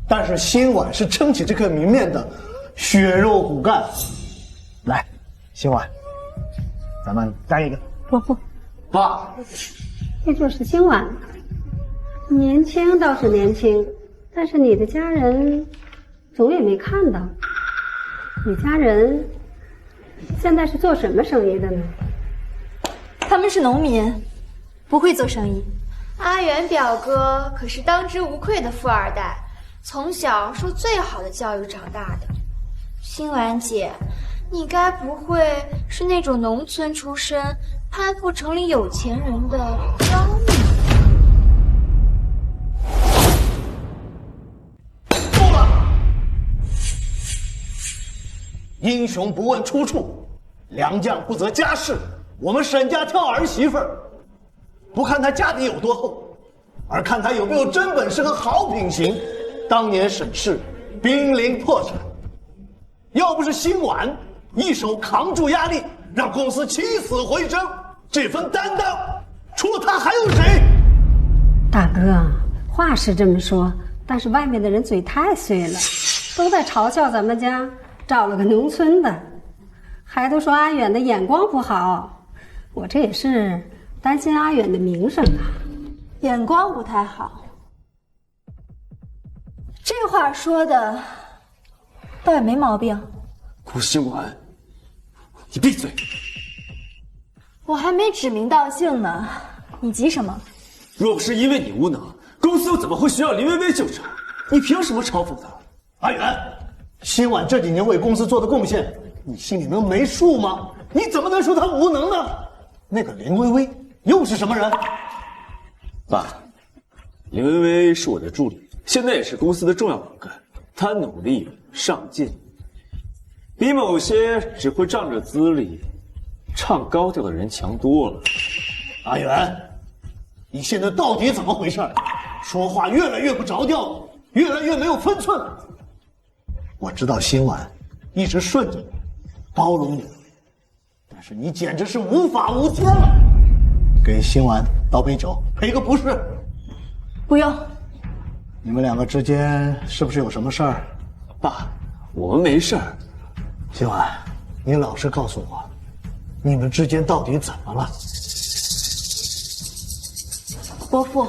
但是新婉是撑起这个名面的血肉骨干。来，新婉，咱们干一个。伯父，爸，这就是新婉，年轻倒是年轻，但是你的家人总也没看到。你家人现在是做什么生意的呢？他们是农民，不会做生意。阿远表哥可是当之无愧的富二代，从小受最好的教育长大的。新婉姐，你该不会是那种农村出身、攀附城里有钱人的妖女？够了！英雄不问出处，良将不择家世。我们沈家挑儿媳妇儿，不看她家底有多厚，而看她有没有真本事和好品行。当年沈氏濒临破产，要不是新婉一手扛住压力，让公司起死回生，这份担当，除了他还有谁？大哥，话是这么说，但是外面的人嘴太碎了，都在嘲笑咱们家找了个农村的，还都说阿远的眼光不好。我这也是担心阿远的名声啊。眼光不太好，这话说的倒也没毛病。顾新婉，你闭嘴！我还没指名道姓呢，你急什么？若不是因为你无能，公司又怎么会需要林薇薇救场？你凭什么嘲讽她？阿远，新婉这几年为公司做的贡献，你心里能没数吗？你怎么能说她无能呢？那个林薇薇又是什么人？爸，林薇薇是我的助理，现在也是公司的重要骨干。她努力上进，比某些只会仗着资历、唱高调的人强多了。阿远，你现在到底怎么回事？说话越来越不着调，越来越没有分寸。我知道新婉一直顺着你，包容你，但是你简直是无法无天了。给新婉倒杯酒，赔个不是。不用。你们两个之间是不是有什么事儿？爸，我们没事儿。新婉，你老实告诉我，你们之间到底怎么了？伯父，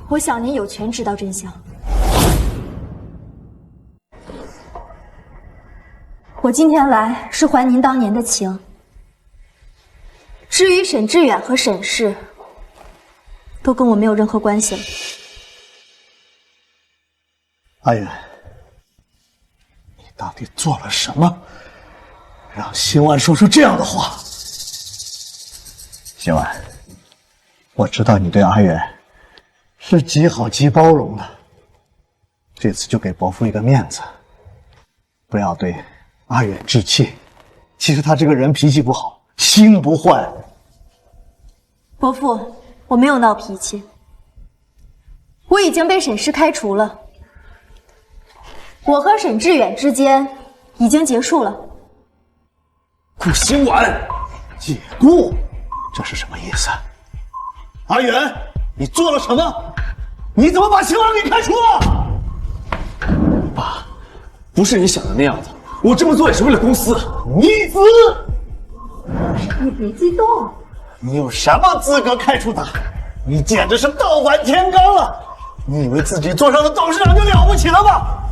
我想您有权知道真相。我今天来是还您当年的情。至于沈志远和沈氏，都跟我没有任何关系了。阿远，你到底做了什么，让新婉说出这样的话？新婉，我知道你对阿远是极好极包容的，这次就给伯父一个面子，不要对阿远置气。其实他这个人脾气不好，心不坏。伯父，我没有闹脾气，我已经被沈氏开除了，我和沈志远之间已经结束了。顾新婉，解雇，这是什么意思？阿远，你做了什么？你怎么把新婉给开除了？爸，不是你想的那样的，我这么做也是为了公司。逆子，你别激动。你有什么资格开除他？你简直是盗版天罡了！你以为自己坐上了董事长就了不起了吗？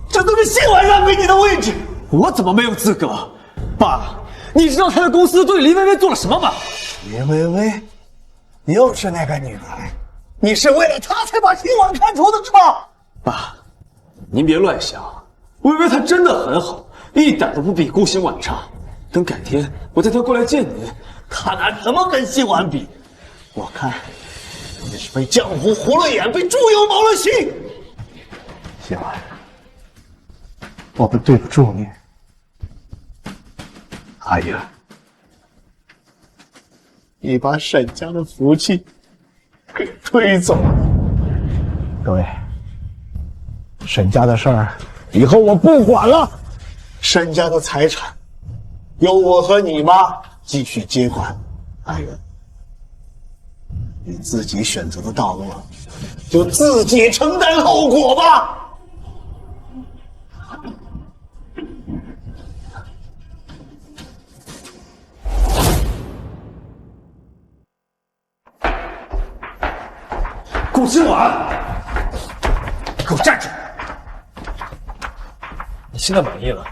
这都是新婉让给你的位置。我怎么没有资格？爸，你知道他的公司对林薇薇做了什么吗？林薇薇，又是那个女孩，你是为了她才把新婉开除的是吧？爸，您别乱想，薇薇她真的很好，一点都不比顾新婉差。等改天我带她过来见您。他拿什么跟新婉比？我看你是被江湖糊了眼，被猪油蒙了心。新婉，我们对不住你。阿远，你把沈家的福气给推走了。各位，沈家的事儿以后我不管了，沈家的财产由我和你妈继续接管。阿远，你自己选择的道路，就自己承担后果吧。顾新婉，给我站住！你现在满意了？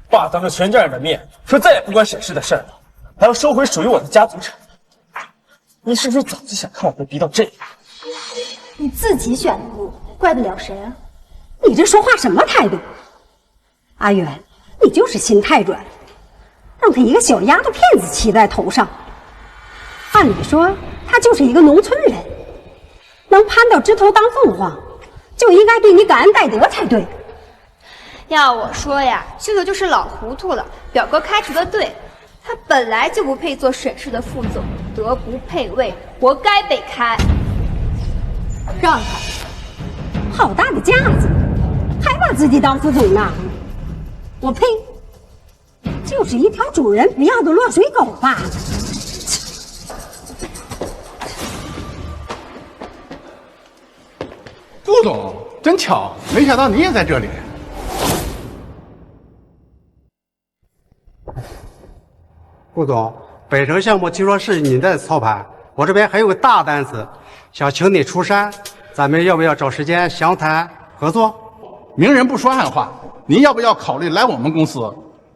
爸当着全家人的面说再也不管沈氏的事了，还要收回属于我的家族产。你是不是早就想看我被逼到这里？你自己选的路，怪得了谁啊？你这说话什么态度？阿远，你就是心太软，让他一个小丫头片子骑在头上。按理说，他就是一个农村人，能攀到枝头当凤凰，就应该对你感恩戴德才对。要我说呀，秀秀就是老糊涂了。表哥开除的对，他本来就不配做沈氏的副总，德不配位，活该被开。让开！好大的架子，还把自己当副总呢！我呸！就是一条主人不要的落水狗吧。顾总，真巧，没想到你也在这里。顾总，北城项目听说是你在操盘，我这边还有个大单子，想请你出山，咱们要不要找时间详谈合作？明人不说暗话，您要不要考虑来我们公司？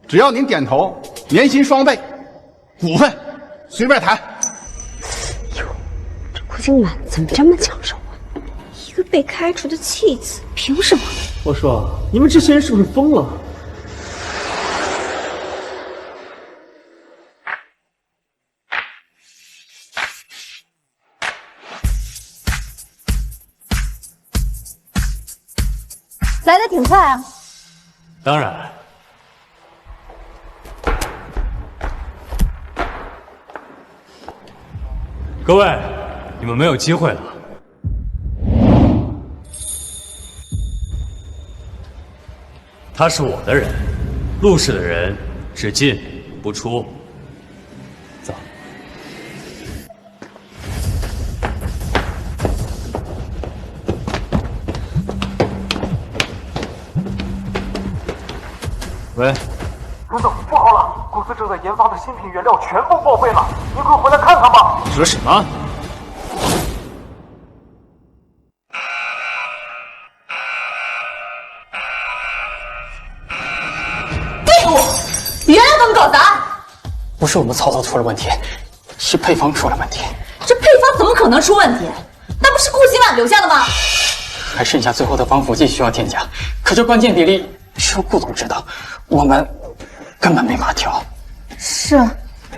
只要您点头，年薪双倍，股份随便谈。今晚怎么这么抢手啊？一个被开除的弃子，凭什么？我说，你们这些人是不是疯了？来的挺快啊。当然。各位，你们没有机会了。他是我的人，陆氏的人只进不出。走。喂，陈总，不好了，公司正在研发的新品原料全部报废了，您快回来看看吧。你说什么？废物！原料都搞砸！不是我们操作出了问题，是配方出了问题。这配方怎么可能出问题？那不是顾新婉留下的吗？还剩下最后的防腐剂需要添加，可这关键比例只有顾总知道，我们根本没法调。是，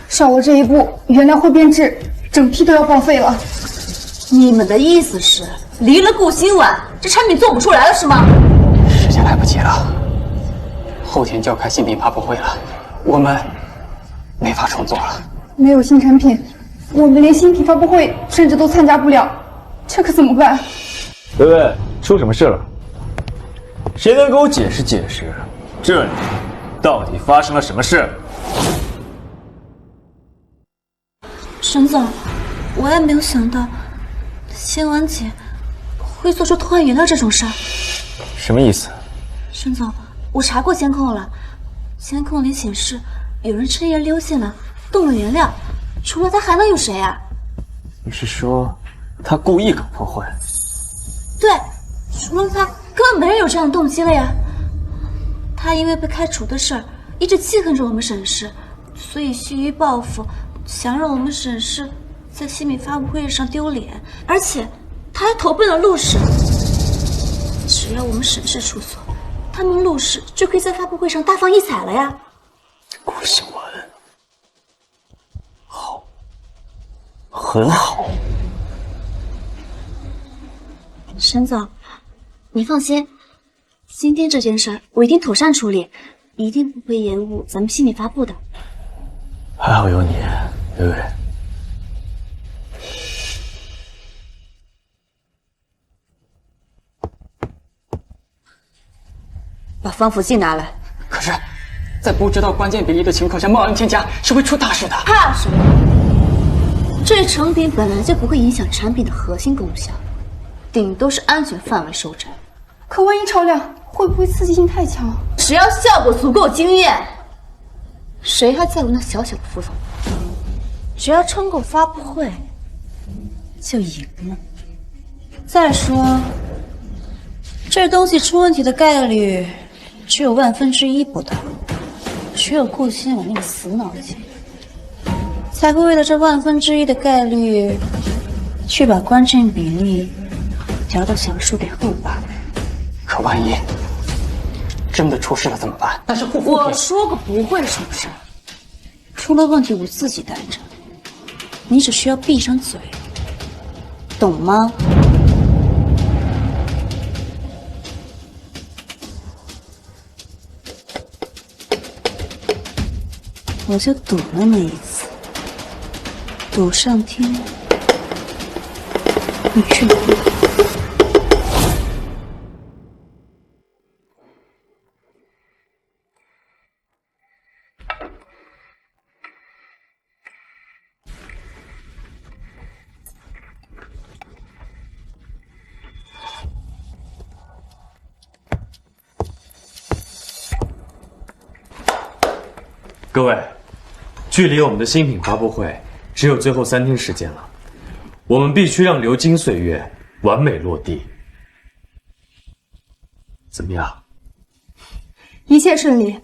少了这一步，原料会变质，整批都要报废了。你们的意思是，离了顾新婉，这产品做不出来了是吗？时间来不及了，后天就要开新品发布会了，我们没法重做了。没有新产品，我们连新品发布会甚至都参加不了，这可怎么办？喂，出什么事了？谁能给我解释解释，这里到底发生了什么事？沈总，我也没有想到，仙婉姐会做出偷换原料这种事儿。什么意思？沈总，我查过监控了，监控里显示有人趁夜溜进来，动了原料，除了他还能有谁啊？你是说他故意搞破坏？对，除了他，根本没人有这样的动机了呀。他因为被开除的事儿，一直记恨着我们沈氏，所以蓄意报复，想让我们沈氏在新品发布会上丢脸，而且他还投奔了陆氏。只要我们沈氏出错，他们陆氏就可以在发布会上大放异彩了呀。顾新文，好，很好。沈总，你放心，今天这件事儿我一定妥善处理，一定不会延误咱们新品发布的。还好有你，薇薇。把防腐剂拿来。可是，在不知道关键比例的情况下贸然添加，是会出大事的。怕什么？这成品本来就不会影响产品的核心功效，顶多是安全范围收窄。可万一超量，会不会刺激性太强？只要效果足够惊艳，谁还在乎那小小的副作用？只要撑过发布会，就赢了。再说，这东西出问题的概率只有1/1000不到，只有顾新婉那个死脑筋，才会为了这1/1000的概率，去把关键比例调到小数点后8。可万一真的出事了怎么办？但是护肤品，我说过不会出事，出了问题我自己担着，你只需要闭上嘴，懂吗？我就赌了那一次，赌上天，你去哪里？各位，距离我们的新品发布会只有最后3天时间了，我们必须让流金岁月完美落地。怎么样？一切顺利，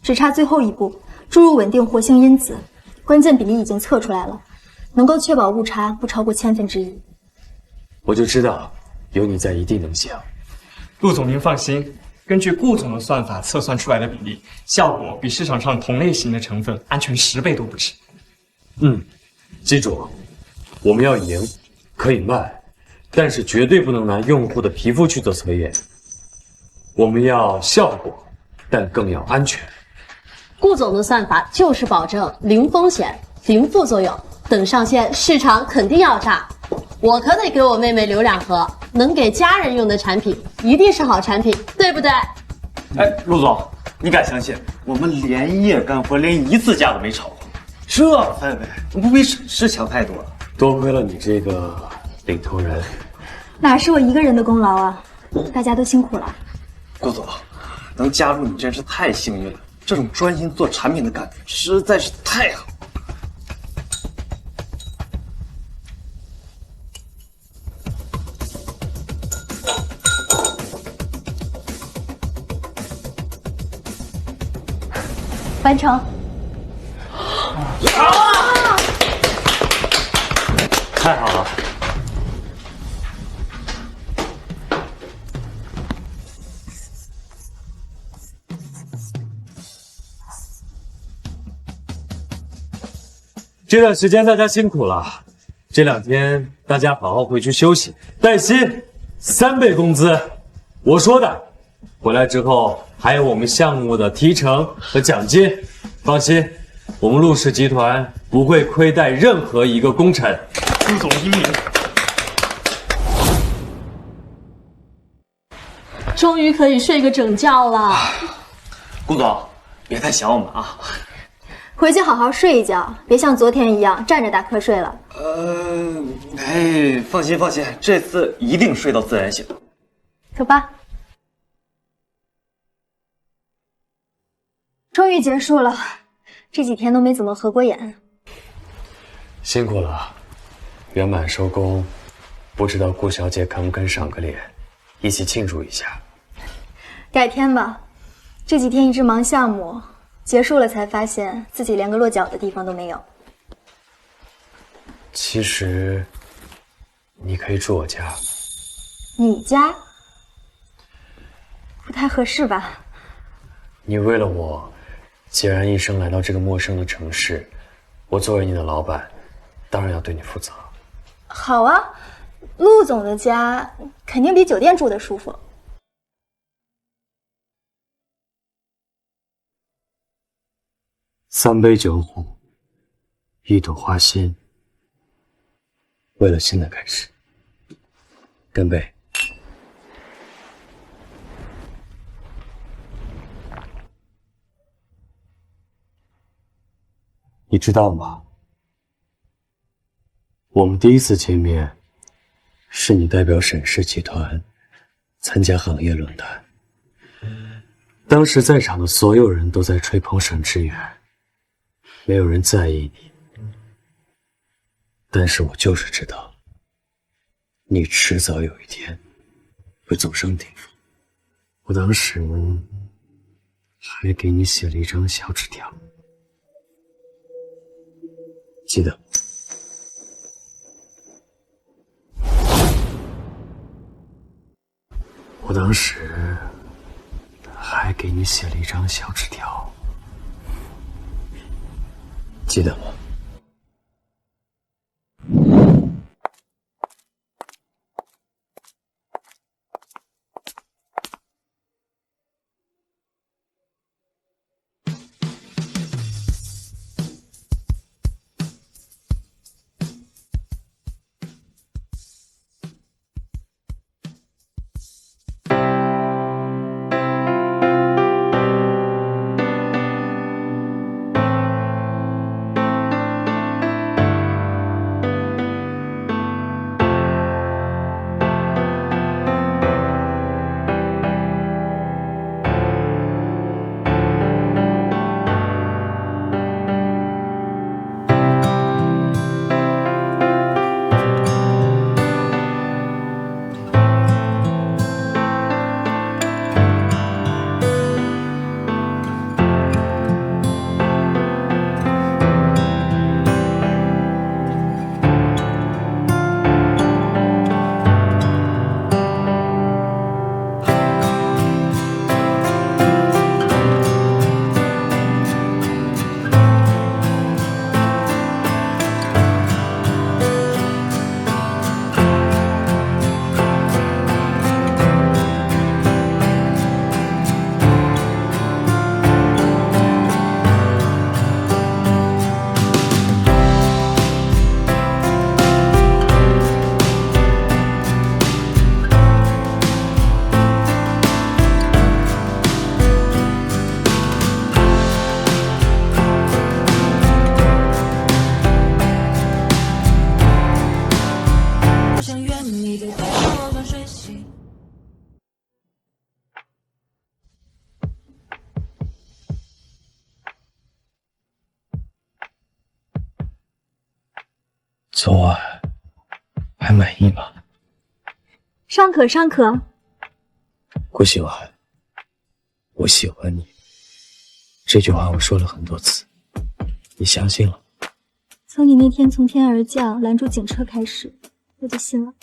只差最后一步，注入稳定活性因子，关键比例已经测出来了，能够确保误差不超过1/1000。我就知道有你在一定能行。陆总您放心，根据顾总的算法测算出来的比例，效果比市场上同类型的成分安全10倍都不止。记住，我们要赢，可以慢，但是绝对不能拿用户的皮肤去做测验。我们要效果，但更要安全。顾总的算法就是保证零风险、零副作用，等上线市场肯定要炸。我可得给我妹妹留2盒，能给家人用的产品一定是好产品，对不对？哎，陆总，你敢相信我们连夜干活，连1次架都没吵过？这氛围不比沈氏强太多了。多亏了你这个领头人。哪是我一个人的功劳啊？大家都辛苦了。顾总，能加入你真是太幸运了，这种专心做产品的感觉实在是太好。完成。太好了！这段时间大家辛苦了，这2天大家好好回去休息，带薪3倍工资。我说的，回来之后还有我们项目的提成和奖金。放心，我们陆氏集团不会亏待任何一个功臣。陆总英明。终于可以睡个整觉了。顾总，别太想我们啊。回去好好睡一觉，别像昨天一样站着打瞌睡了。放心，这次一定睡到自然醒。走吧。终于结束了，这几天都没怎么合过眼。辛苦了，圆满收工，不知道顾小姐肯不肯赏个脸，一起庆祝一下。改天吧，这几天一直忙项目，结束了才发现自己连个落脚的地方都没有。其实，你可以住我家。你家？不太合适吧？你为了我，孑然一身来到这个陌生的城市，我作为你的老板，当然要对你负责。好啊，陆总的家肯定比酒店住的舒服。3杯酒壶，1朵花心，为了新的开始，干杯！你知道吗？我们第一次见面，是你代表沈氏集团参加行业论坛，当时在场的所有人都在吹捧沈志远。没有人在意你，但是我就是知道，你迟早有一天会走上顶峰。我当时还给你写了一张小纸条，记得吗？我当时还给你写了一张小纸条。记得吗？昨晚还满意吗？尚可尚可。顾欣婉，我喜欢你。这句话我说了很多次，你相信了？从你那天从天而降拦住警车开始，我就信了。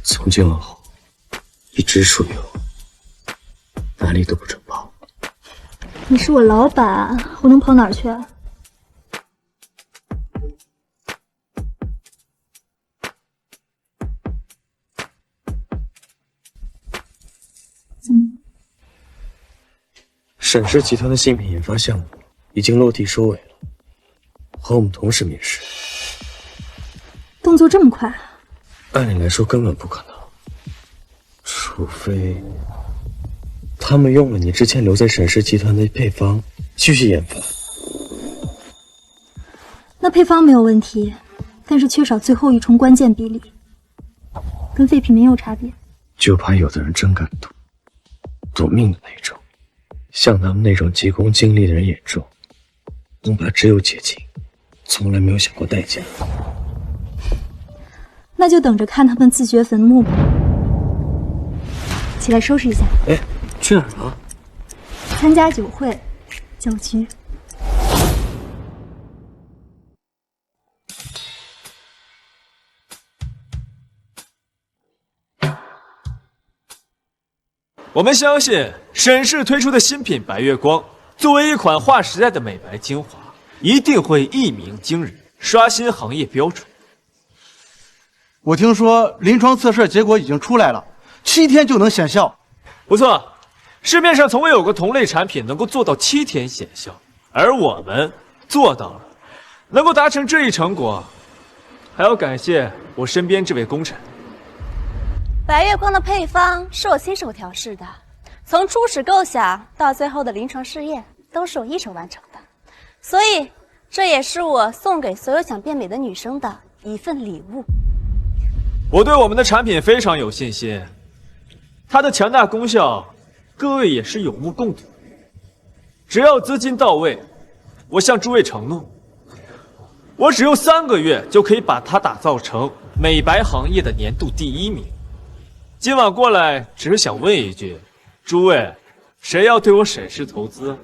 从今往后，你只属于我，哪里都不准跑。你是我老板，我能跑哪儿去啊？怎么？沈氏集团的新品研发项目已经落地收尾了，和我们同时面试。动作这么快？按理来说根本不可能，除非他们用了你之前留在沈氏集团的配方继续研发。那配方没有问题，但是缺少最后一重关键比例，跟废品没有差别。就怕有的人真敢赌命的那种，像他们那种急功近利的人眼中，恐怕只有捷径，从来没有想过代价。那就等着看他们自掘坟墓吧。起来收拾一下。哎，去哪儿了？参加酒会，酒局。我们相信沈氏推出的新品白月光，作为一款划时代的美白精华，一定会一鸣惊人，刷新行业标准。我听说临床测试结果已经出来了，7天就能显效。不错，市面上从未有过同类产品能够做到7天显效，而我们做到了。能够达成这一成果，还要感谢我身边这位功臣。白月光的配方是我亲手调试的，从初始构想到最后的临床试验，都是我一手完成的，所以这也是我送给所有想变美的女生的一份礼物。我对我们的产品非常有信心，它的强大功效，各位也是有目共睹。只要资金到位，我向诸位承诺，我只用3个月就可以把它打造成美白行业的年度第1名。今晚过来只是想问一句，诸位，谁要对我沈氏投资？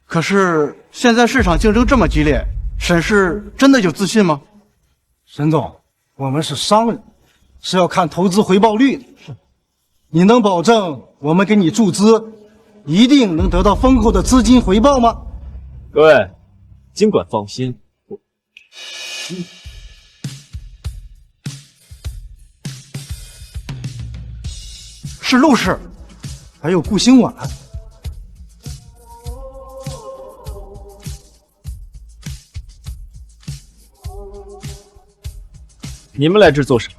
可是现在市场竞争这么激烈，沈氏真的有自信吗？沈总，我们是商人，是要看投资回报率的。你能保证我们给你注资，一定能得到丰厚的资金回报吗？各位，尽管放心。是陆氏，还有顾兴婉。你们来这做什么？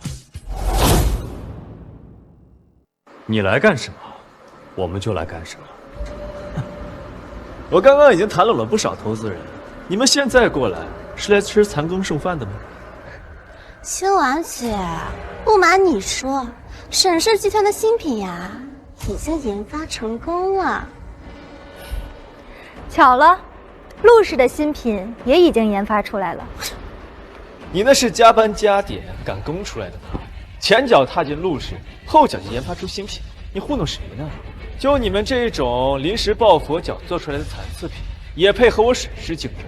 你来干什么，我们就来干什么。我刚刚已经谈拢了不少投资人，你们现在过来是来吃残羹剩饭的吗？欣婉姐，不瞒你说，沈氏集团的新品呀，已经研发成功了。巧了，陆氏的新品也已经研发出来了。你那是加班加点赶工出来的吧？前脚踏进陆氏，后脚就研发出新品，你糊弄谁呢？就你们这种临时抱佛脚做出来的残次品，也配和我沈氏竞争？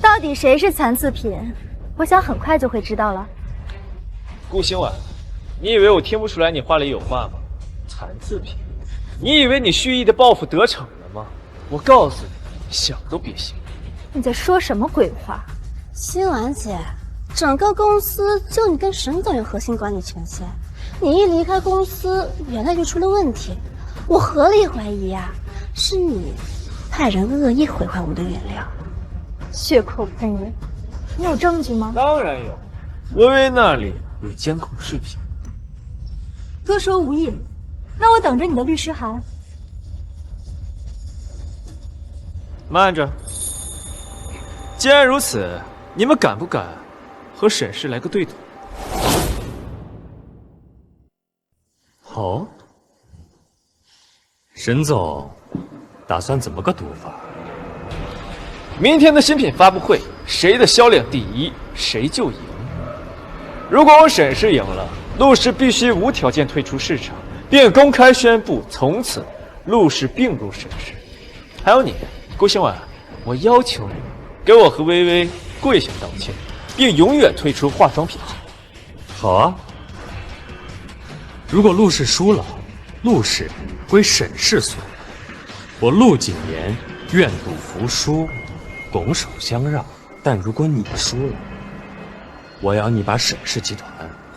到底谁是残次品？我想很快就会知道了。顾兴婉，你以为我听不出来你话里有话吗？残次品，你以为你蓄意的报复得逞了吗？我告诉你，想都别想。你在说什么鬼话？欣婉姐，整个公司就你跟沈总有核心管理权限，你一离开公司，原来就出了问题。我合理怀疑呀，是你派人恶意毁坏我们的原料。血口喷人，你有证据吗？当然有，微微那里有监控视频。哥说无益，那我等着你的律师函。慢着，既然如此，你们敢不敢和沈氏来个对赌？好，沈总，打算怎么个赌法？明天的新品发布会，谁的销量第一，谁就赢。如果我沈氏赢了，陆氏必须无条件退出市场，并公开宣布从此陆氏并入沈氏。还有你，顾兴晚，我要求你给我和薇薇跪下道歉，并永远退出化妆品行业。好啊。如果陆氏输了，陆氏归沈氏所有。我陆景言愿赌服输，拱手相让。但如果你输了，我要你把沈氏集团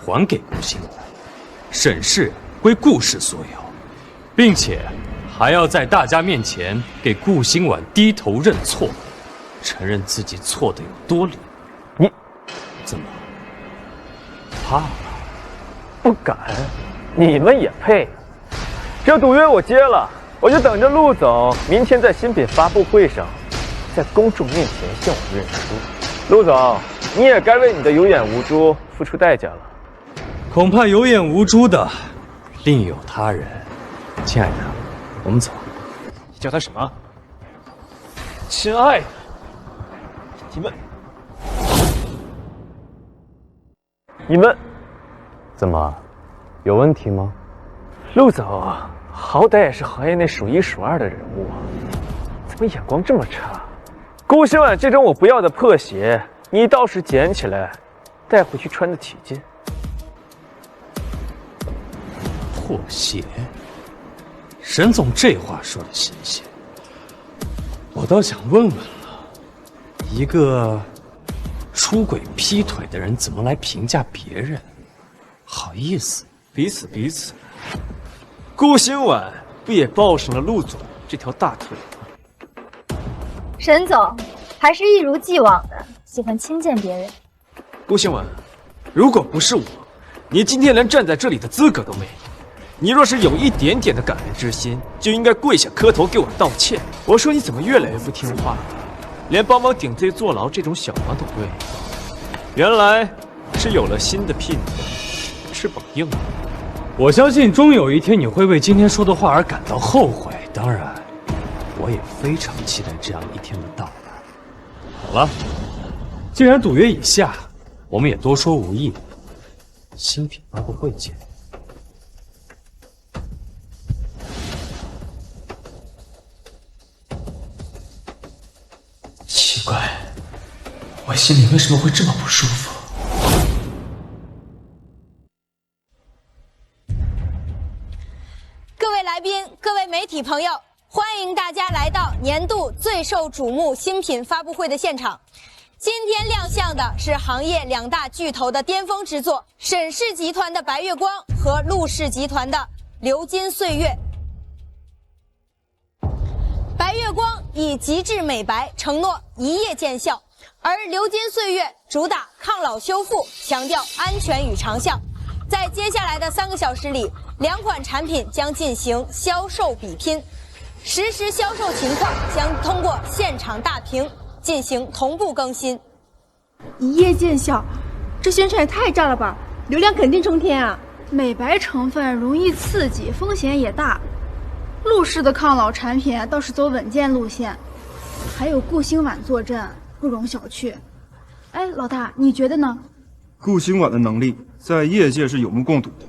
还给顾兴晚，沈氏归顾氏所有，并且还要在大家面前给顾兴晚低头认错，承认自己错的有多离谱。你怎么怕了？不敢？你们也配？这赌约我接了，我就等着陆总明天在新品发布会上，在公众面前向我认输。陆总，你也该为你的有眼无珠付出代价了。恐怕有眼无珠的另有他人。亲爱的，我们走。你叫他什么？亲爱的，你们怎么，有问题吗？陆总，好歹也是行业内数一数二的人物，怎么眼光这么差？顾兴晚这种我不要的破鞋，你倒是捡起来，带回去穿得起劲。破鞋？沈总这话说的新鲜，我倒想问问了，一个出轨劈腿的人怎么来评价别人？好意思？彼此。顾兴晚不也抱上了陆总这条大腿吗？沈总还是一如既往的喜欢轻贱别人。顾兴晚，如果不是我，你今天连站在这里的资格都没有。你若是有一点点的感恩之心，就应该跪下磕头给我道歉。我说你怎么越来越不听话了，连帮忙顶罪坐牢这种小忙都不愿意帮。原来是有了新的聘礼，翅膀硬了。我相信终有一天你会为今天说的话而感到后悔。当然，我也非常期待这样一天的到来。好了，既然赌约已下，我们也多说无益。新品发布会见。奇怪，我心里为什么会这么不舒服？各位来宾，各位媒体朋友，欢迎大家来到年度最受瞩目新品发布会的现场。今天亮相的是行业两大巨头的巅峰之作，沈氏集团的白月光和陆氏集团的流金岁月。白月光以极致美白承诺一夜见效，而流金岁月主打抗老修复，强调安全与长效。在接下来的3个小时里，两款产品将进行销售比拼，实时销售情况将通过现场大屏进行同步更新。一夜见效，这宣传也太炸了吧！流量肯定冲天啊！美白成分容易刺激，风险也大。陆氏的抗老产品倒是走稳健路线，还有顾兴晚坐镇，不容小觑。哎，老大，你觉得呢？顾兴晚的能力在业界是有目共睹的，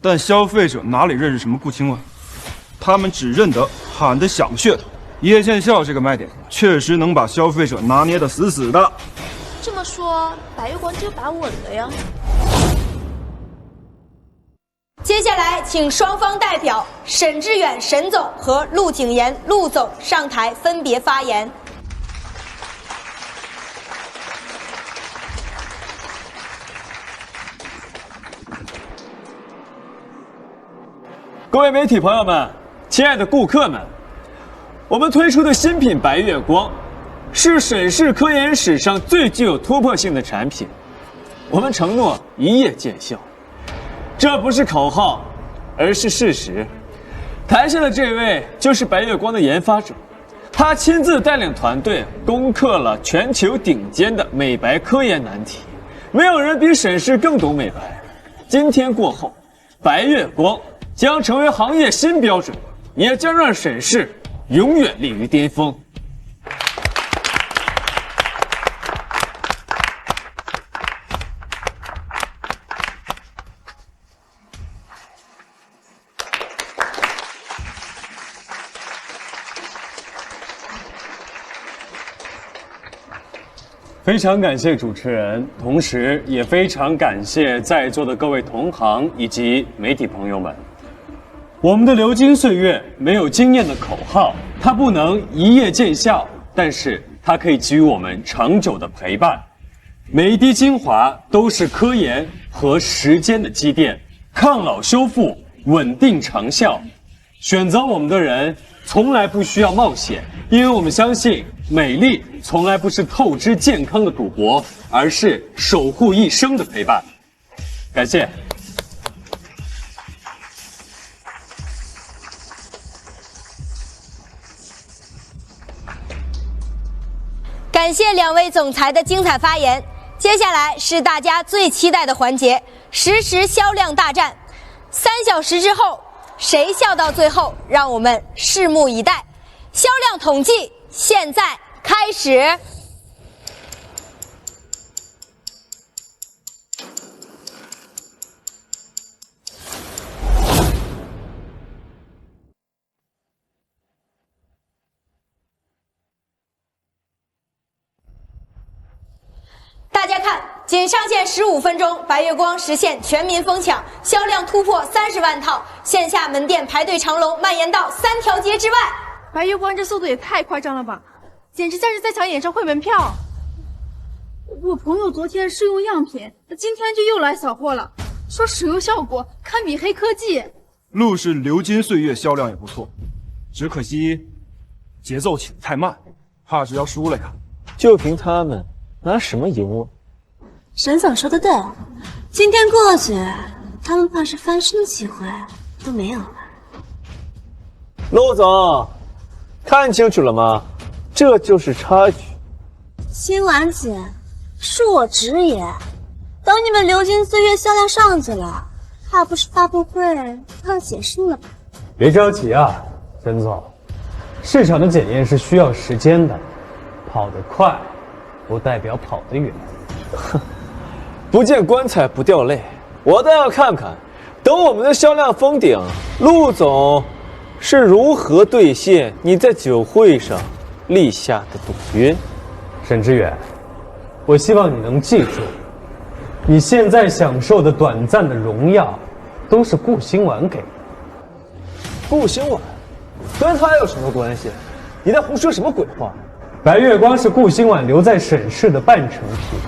但消费者哪里认识什么顾兴晚？他们只认得喊得响的噱头。一夜见效这个卖点确实能把消费者拿捏得死死的。这么说，白月光就把稳了呀？接下来，请双方代表沈志远沈总和陆景言陆总上台分别发言。各位媒体朋友们，亲爱的顾客们，我们推出的新品白月光是沈氏科研史上最具有突破性的产品，我们承诺一夜见效。这不是口号，而是事实。台上的这位就是白月光的研发者，他亲自带领团队攻克了全球顶尖的美白科研难题，没有人比沈氏更懂美白。今天过后，白月光将成为行业新标准，也将让沈氏永远立于巅峰。非常感谢主持人，同时也非常感谢在座的各位同行以及媒体朋友们。我们的流金岁月没有惊艳的口号，它不能一夜见效，但是它可以给予我们长久的陪伴。每一滴精华都是科研和时间的积淀，抗老修复，稳定长效。选择我们的人从来不需要冒险，因为我们相信美丽从来不是透支健康的赌博，而是守护一生的陪伴。感谢。感谢两位总裁的精彩发言。接下来是大家最期待的环节——实时销量大战。3小时之后，谁笑到最后？让我们拭目以待。销量统计现在开始。大家看，仅上线15分钟，白月光实现全民疯抢，销量突破30万套，线下门店排队长龙蔓延到3条街之外。白月光这速度也太夸张了吧，简直像是在抢演唱会门票。我朋友昨天试用样品，今天就又来扫货了，说使用效果堪比黑科技。陆氏流金岁月销量也不错，只可惜节奏起得太慢，怕是要输了呀。就凭他们拿什么赢我？沈总说的对，今天过去，他们怕是翻身的机会都没有了。陆总，看清楚了吗？这就是差距。新婉姐，恕我直言，等你们流金岁月销量上去了，怕不是发布会要解释了吧？别着急啊，沈总，市场的检验是需要时间的，跑得快不代表跑得远。不见棺材不掉泪，我倒要看看，等我们的销量封顶，陆总是如何兑现你在酒会上立下的赌约。沈志远，我希望你能记住，你现在享受的短暂的荣耀，都是顾新婉给的。顾新婉跟他有什么关系？你在胡说什么鬼话？白月光是顾新婉留在沈氏的半成品，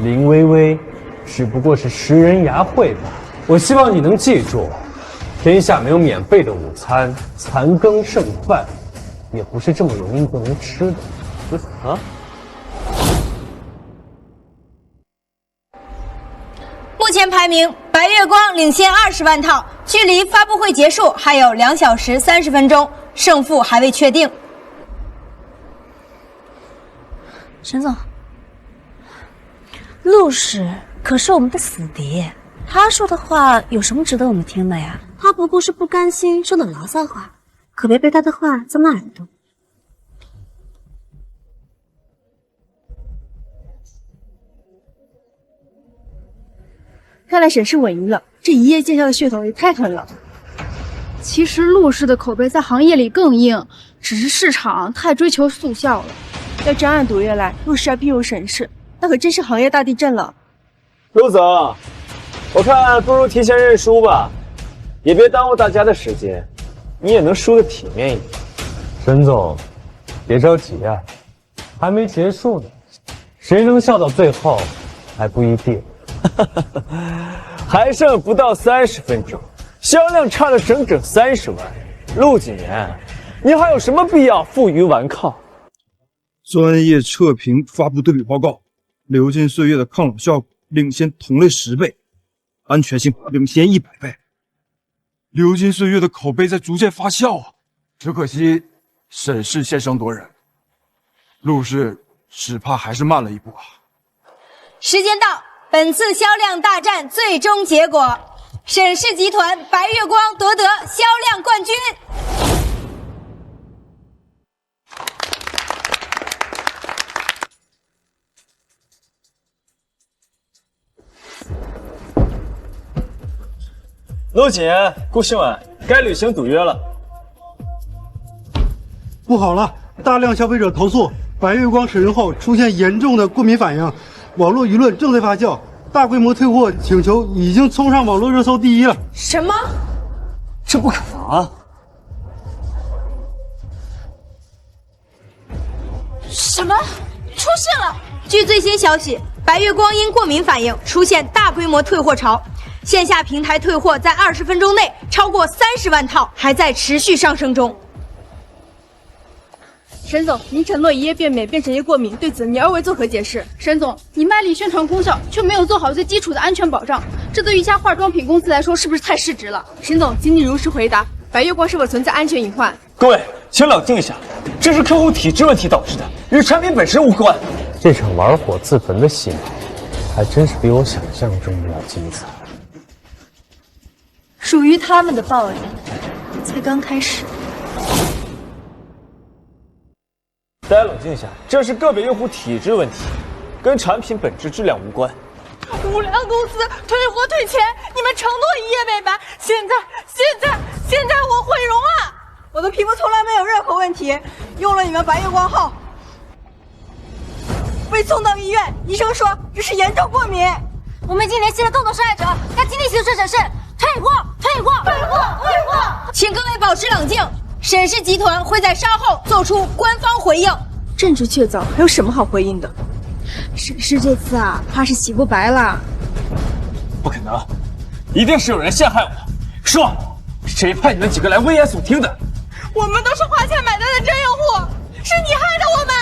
林薇薇只不过是食人牙慧吧。我希望你能记住，天下没有免费的午餐，残羹剩饭也不是这么容易就能吃的。啊？目前排名，白月光领先20万套，距离发布会结束还有2小时30分钟，胜负还未确定。沈总，陆氏可是我们的死敌，他说的话有什么值得我们听的呀？他不过是不甘心说的牢骚话，可别被他的话脏了耳朵。看来沈氏稳赢了，这一夜见效的噱头也太狠了。其实陆氏的口碑在行业里更硬，只是市场太追求速效了。要真按赌约来，陆氏要逼入沈氏，那可真是行业大地震了。陆总，我看不如提前认输吧，也别耽误大家的时间，你也能输得体面一点。沈总，别着急啊，还没结束呢，谁能笑到最后还不一定。还剩不到30分钟，销量差了整整30万。陆景言，你还有什么必要负隅顽抗？专业测评发布对比报告，流金岁月的抗老效果领先同类10倍，安全性领先100倍。流金岁月的口碑在逐渐发酵啊，只可惜沈氏先声夺人，陆氏只怕还是慢了一步啊。时间到，本次销量大战最终结果，沈氏集团白月光夺得销量冠军。陆姐、顾新婉，该履行赌约了。不好了，大量消费者投诉白月光使用后出现严重的过敏反应，网络舆论正在发酵，大规模退货请求已经冲上网络热搜第一了。什么？这不可能啊！什么？出事了！据最新消息，白月光因过敏反应出现大规模退货潮，线下平台退货在20分钟内超过30万套，还在持续上升中。沈总，您承诺一夜变美变成一夜过敏，对此你二位作何解释？沈总，你卖力宣传功效，却没有做好最基础的安全保障，这对于一家化妆品公司来说是不是太失职了？沈总，请你如实回答，白月光是否存在安全隐患？各位，请冷静一下，这是客户体质问题导致的，与产品本身无关。这场玩火自焚的戏码，还真是比我想象中的要精彩。属于他们的报应才刚开始。大家冷静一下，这是个别用户体质问题，跟产品本质质量无关。无良公司退货退钱，你们承诺一夜美白，现在我毁容了。我的皮肤从来没有任何问题，用了你们白月光后，被送到医院，医生说这是严重过敏。我们已经联系了更多受害者，该经历刑事审视。退货！请各位保持冷静，沈氏集团会在稍后做出官方回应。证据确凿，还有什么好回应的？沈氏这次怕是洗不白了。不可能，一定是有人陷害我。说，谁派你们几个来危言耸听的？我们都是花钱买单的真用户，是你害的我们。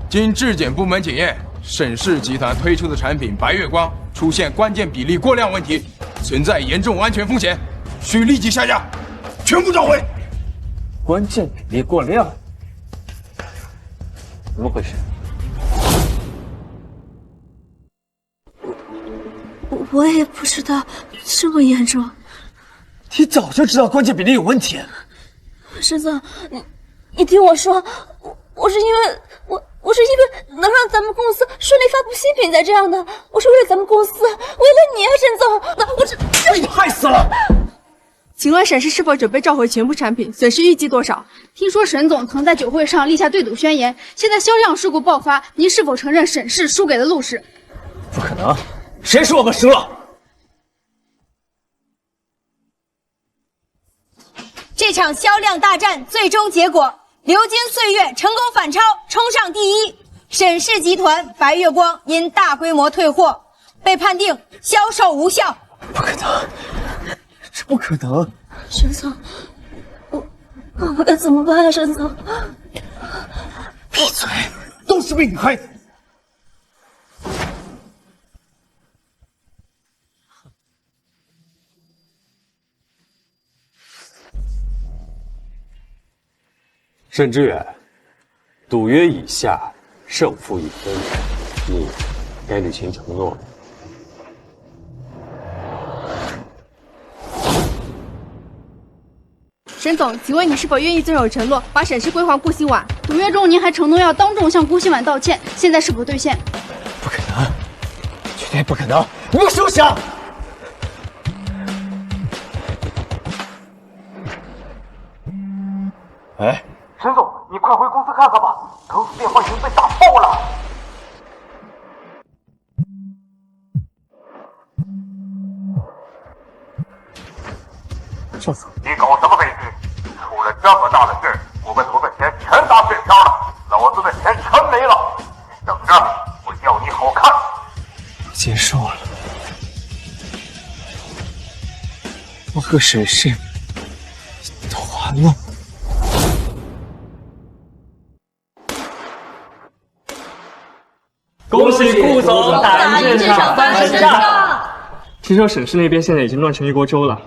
经质检部门检验，沈氏集团推出的产品白月光出现关键比例过量问题，存在严重安全风险，需立即下架，全部召回。关键比例过量？怎么回事？我也不知道这么严重。你早就知道关键比例有问题。沈总，你听我说，我是因为能让咱们公司顺利发布新品才这样的。我是为了咱们公司，为了你啊，沈总，我这被你害死了。请问沈氏是否准备召回全部产品？损失预计多少？听说沈总曾在酒会上立下对赌宣言，现在销量事故爆发，您是否承认沈氏输给了陆氏？不可能，谁说我们输了？这场销量大战最终结果，流金岁月成功反超，冲上第一。沈氏集团白月光因大规模退货，被判定销售无效。不可能，这不可能！沈总，我们该怎么办呀，沈总？闭嘴！都是被你害的。沈志远，赌约已下，胜负已分，你该履行承诺。沈总，请问你是否愿意遵守承诺，把沈氏归还顾新婉？赌约中您还承诺要当众向顾新婉道歉，现在是否兑现？不可能，绝对不可能！你给我休想！哎。沈总，你快回公司看看吧，投诉电话已经被打爆了。少总，你搞什么悲剧？出了这么大的事，我们投的钱全打水漂了，老子的钱全没了。你等着，我要你好看。结束了，我和沈氏团了。恭喜顾总打赢这场翻身仗！听说沈氏那边现在已经乱成一锅粥了，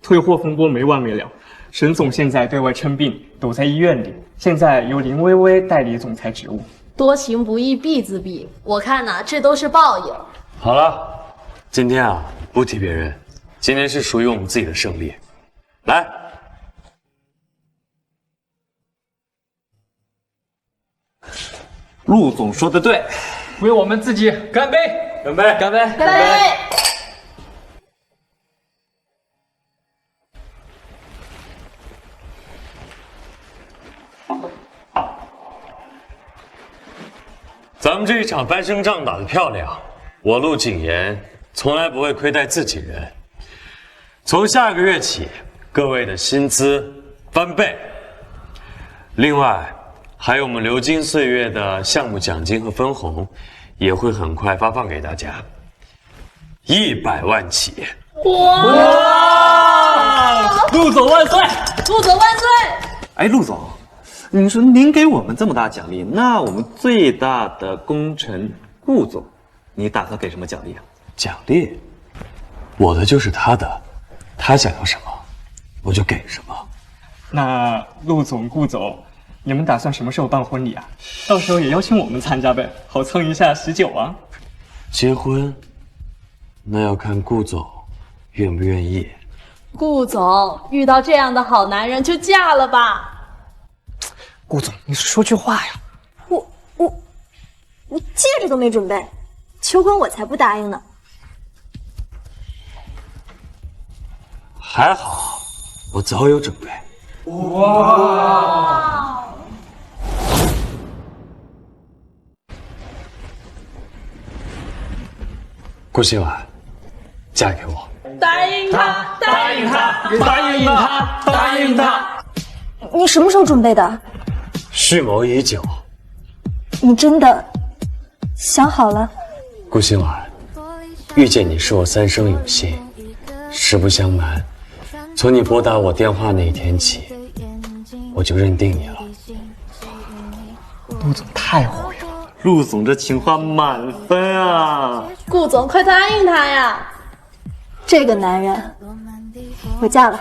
退货风波没完没了。沈总现在对外称病，躲在医院里，现在由林薇薇代理总裁职务。多行不义必自毙，我看呐，这都是报应。好了，今天不提别人，今天是属于我们自己的胜利。来。陆总说的对，为我们自己干杯！干杯！干杯！干杯！咱们这一场翻身仗打得漂亮，我陆谨言从来不会亏待自己人。从下个月起，各位的薪资翻倍。另外，还有我们流金岁月的项目奖金和分红，也会很快发放给大家，100万起。哇！陆总万岁！陆总万岁！哎，陆总，你说您给我们这么大奖励，那我们最大的功臣顾总，你打算给什么奖励啊？奖励，我的就是他的，他想要什么，我就给什么。那陆总、顾总，你们打算什么时候办婚礼啊？到时候也邀请我们参加呗，好蹭一下喜酒啊。结婚，那要看顾总愿不愿意。顾总遇到这样的好男人就嫁了吧。顾总，你说句话呀！我戒指都没准备，求婚我才不答应呢。还好，我早有准备。哇！顾新婉，嫁给我。答应他，答应他，答应他，答应他。你什么时候准备的？蓄谋已久。你真的想好了？顾新婉，遇见你是我三生有幸。实不相瞒，从你拨打我电话那一天起，我就认定你了。陆总太会了，陆总这情话满分啊！顾总，快答应他呀！这个男人，我嫁了。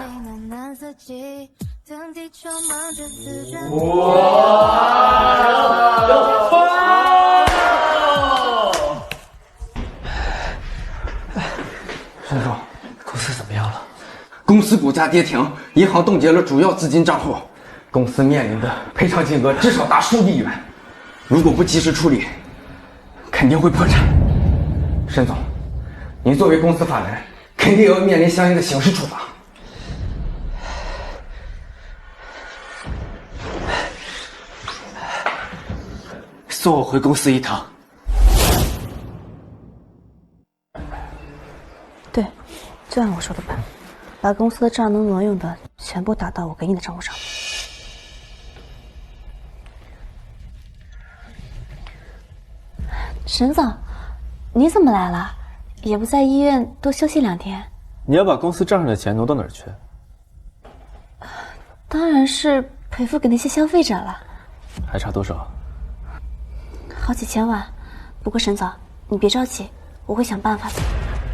沈总，公司怎么样了？公司股价跌停，银行冻结了主要资金账户，公司面临的赔偿金额至少达数亿元，如果不及时处理，肯定会破产。沈总，您作为公司法人，肯定要面临相应的刑事处罚。送我回公司一趟。对，就按我说的办，把公司的账能挪用的全部打到我给你的账户上。沈总，你怎么来了？也不在医院多休息2天？你要把公司账上的钱挪到哪儿去？当然是赔付给那些消费者了。还差多少？好几千万。不过沈总，你别着急，我会想办法的。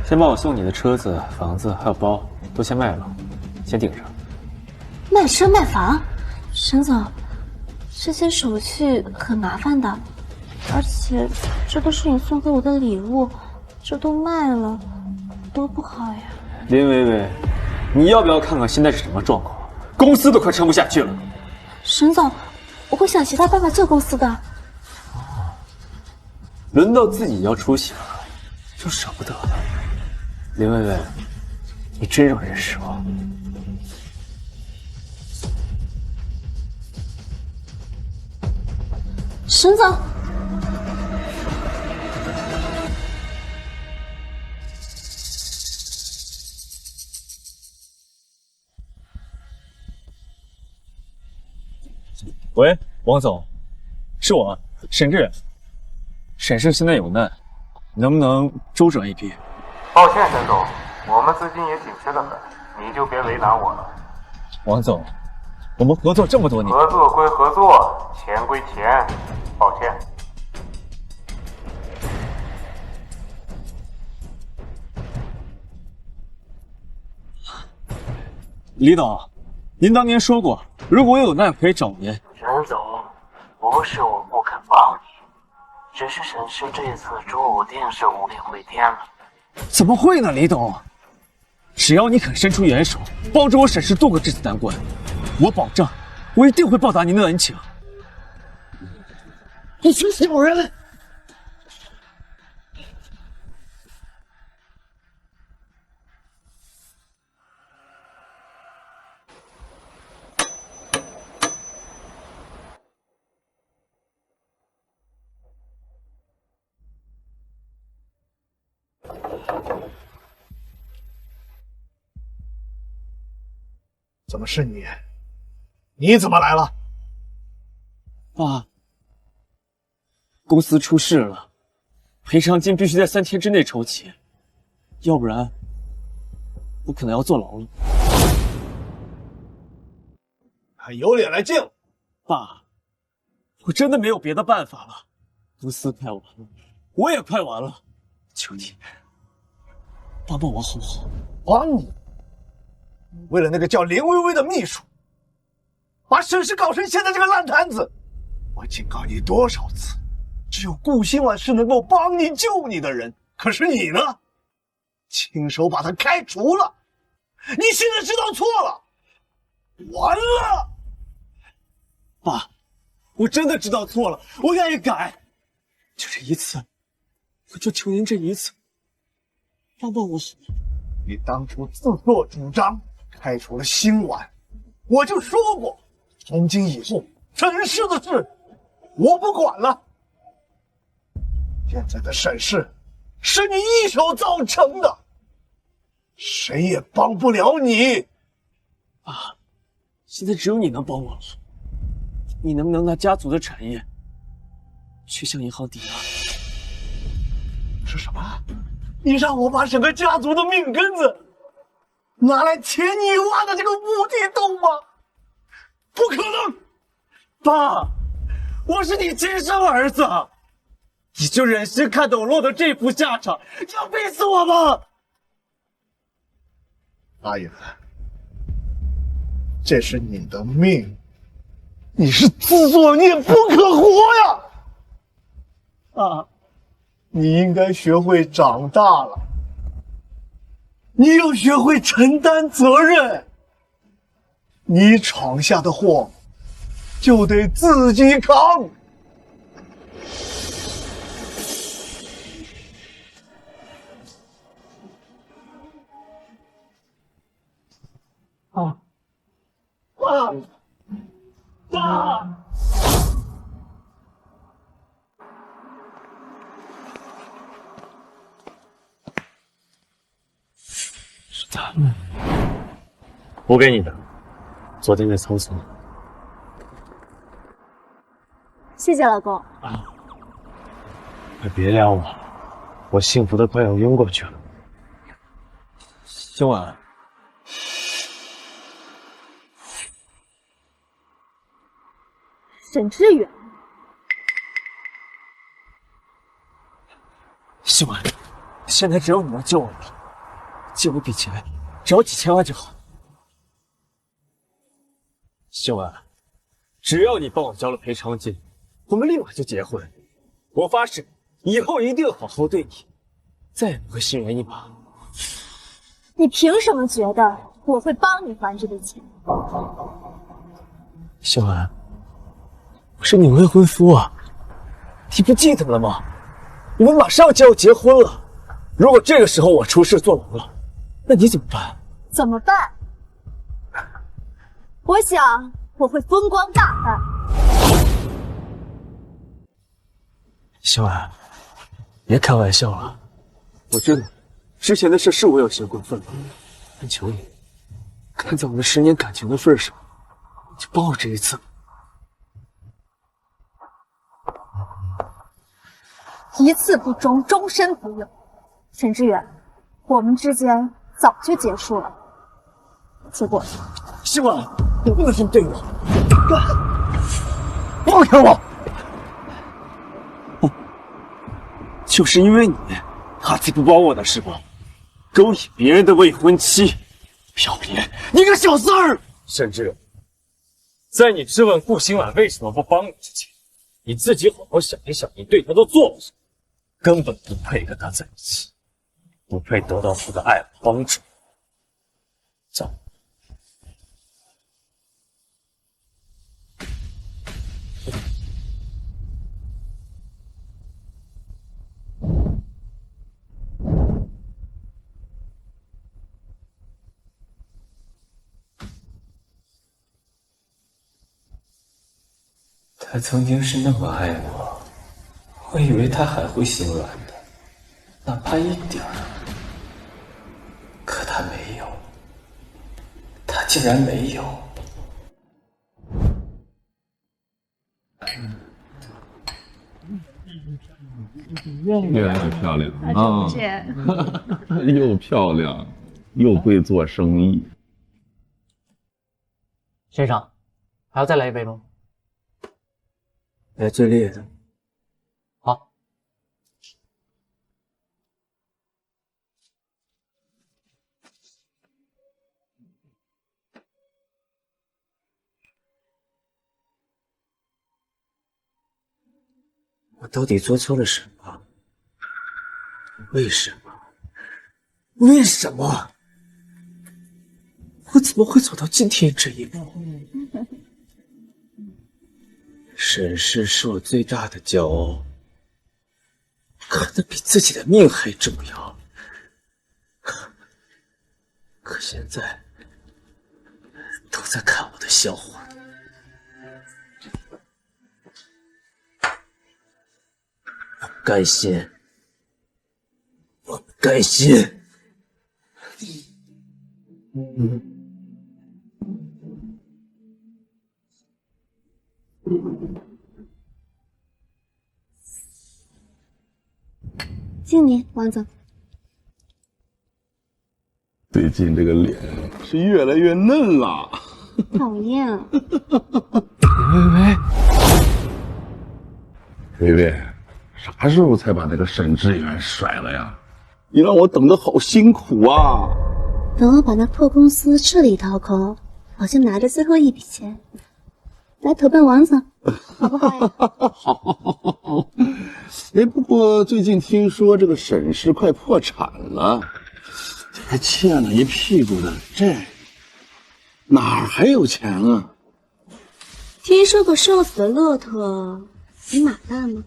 先把我送你的车子、房子还有包都先卖了，先顶上。卖车卖房？沈总，这些手续很麻烦的，而且这都是你送给我的礼物，这都卖了，多不好呀。林薇薇，你要不要看看现在是什么状况？公司都快撑不下去了。沈总，我会想其他办法救公司的。轮到自己要出血了，就舍不得了。林薇薇，你真让人失望。沈总，喂，王总，是我，沈志。沈氏现在有难，能不能周转一笔？抱歉，沈总，我们资金也紧缺得很，你就别为难我了。王总，我们合作这么多年，合作归合作，钱归钱，抱歉。李董，您当年说过，如果我有难可以找您。沈总，不是我不肯帮你。只是沈氏这次注定是无力回天了。怎么会呢，李董？只要你肯伸出援手，帮助我沈氏渡过这次难关，我保证，我一定会报答您的恩情。一群小人！怎么是你？你怎么来了？爸，公司出事了，赔偿金必须在3天之内筹齐，要不然我可能要坐牢了。还有脸来见我？爸，我真的没有别的办法了，公司快完了，我也快完了，求你帮帮我好不好？帮你？为了那个叫林薇薇的秘书，把沈氏搞成现在这个烂摊子，我警告你多少次，只有顾新婉是能够帮你救你的人，可是你呢，亲手把他开除了，你现在知道错了，完了。爸，我真的知道错了，我愿意改，就这一次，我就求您这一次，帮帮我好吗？你当初自作主张开除了新婉，我就说过，从今以后沈氏的事我不管了。现在的沈氏是你一手造成的，谁也帮不了你。爸，现在只有你能帮我了。你能不能拿家族的产业去向银行抵押？是什么？你让我把整个家族的命根子拿来填你挖的这个无底洞吗？不可能！爸，我是你亲生儿子，你就忍心看到我落得这副下场，要逼死我吗？阿远，这是你的命，你是自作孽不可活呀！啊，你应该学会长大了，你要学会承担责任。你闯下的祸，就得自己扛。啊！爸！爸！是他们，我给你的，昨天在操作。谢谢老公。啊，快别撩我，我幸福的快要晕过去了。新婉。沈志远，新婉，现在只有你能救我了，借我笔钱，只要几千万就好。新婉，只要你帮我交了赔偿金，我们立马就结婚。我发誓，以后一定好好对你，再也不会心猿意马。你凭什么觉得我会帮你还这笔钱？新婉。我是你未婚夫啊，你不记得了吗？我们马上就要结婚了，如果这个时候我出事坐牢了，那你怎么办？怎么办？我想我会风光大办。小婉，别开玩笑了，我知道之前的事是我有些过分了，但求你，看在我们10年感情的份上，就帮我这一次。一次不忠，终身不用。沈志远，我们之间早就结束了。结果，希望你不能这么对我，放开我！就是因为你，他才不帮我的是吧？勾引别人的未婚妻，不要脸！你个小三儿！甚至，在你质问顾新婉为什么不帮你之前，你自己好好想一想，你对他都做了什么？根本不配跟他在一起，不配得到他的爱和帮助。走。他曾经是那么爱我，我以为他还会心软的，哪怕一点儿。他没有，他竟然没有。越来越漂亮啊！又漂亮，又会做生意。先生，还要再来一杯吗？来最烈的。好。我到底做错了什么？为什么？为什么？我怎么会走到今天这一步？沈氏是我最大的骄傲，看得比自己的命还重要。可现在都在看我的笑话。我不甘心，我不甘心。敬你，王总。最近这个脸是越来越嫩了。讨厌。薇薇，啥时候才把那个沈志远甩了呀？你让我等得好辛苦啊！等我把那破公司彻底掏空，我就拿着最后一笔钱来投奔王总，好不好呀？好。哎，不过最近听说这个沈氏快破产了，这还欠了一屁股的债，哪儿还有钱啊？听说过瘦死的骆驼比马大吗？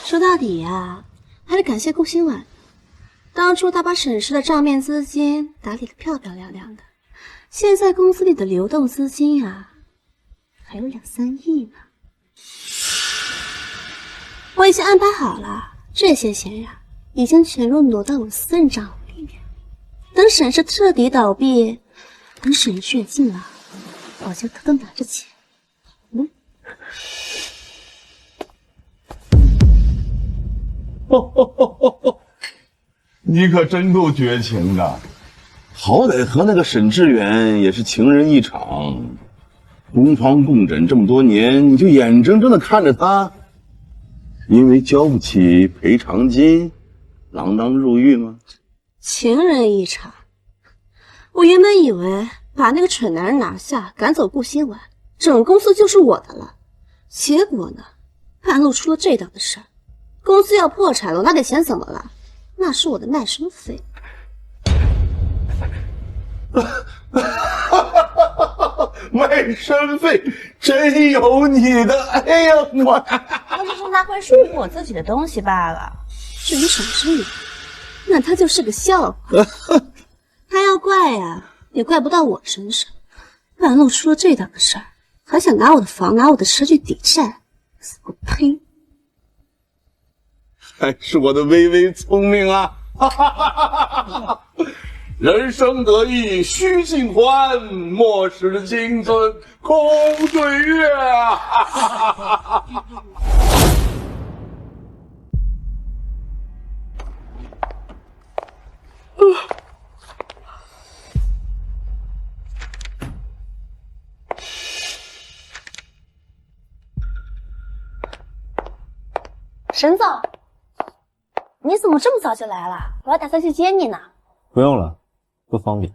说到底呀，还得感谢顾新婉，当初他把沈氏的账面资金打理得漂漂亮亮的，现在公司里的流动资金啊，还有2、3亿呢。我已经安排好了，这些钱呀，已经全部挪到我私人账户里面。等沈氏彻底倒闭，等沈氏也进了，我就偷偷拿着钱。你可真够绝情的，好歹和那个沈志远也是情人一场，同床共枕这么多年，你就眼睁睁的看着他因为交不起赔偿金锒铛入狱吗？情人一场，我原本以为把那个蠢男人拿下，赶走顾新婉，整公司就是我的了。结果呢，半路出了这档子事儿，公司要破产了，我拿点钱怎么了？那是我的卖身费。卖身费真有你的！哎呀，我只是拿回属于我自己的东西罢了。至于沈志远，那他就是个笑话。他要怪呀，也怪不到我身上。半路出了这档子事儿，还想拿我的房、拿我的车去抵债，我呸！还是我的微微聪明啊！人生得意须尽欢，莫使青春空岁月啊！沈总，你怎么这么早就来了？我还打算去接你呢。不用了，不方便。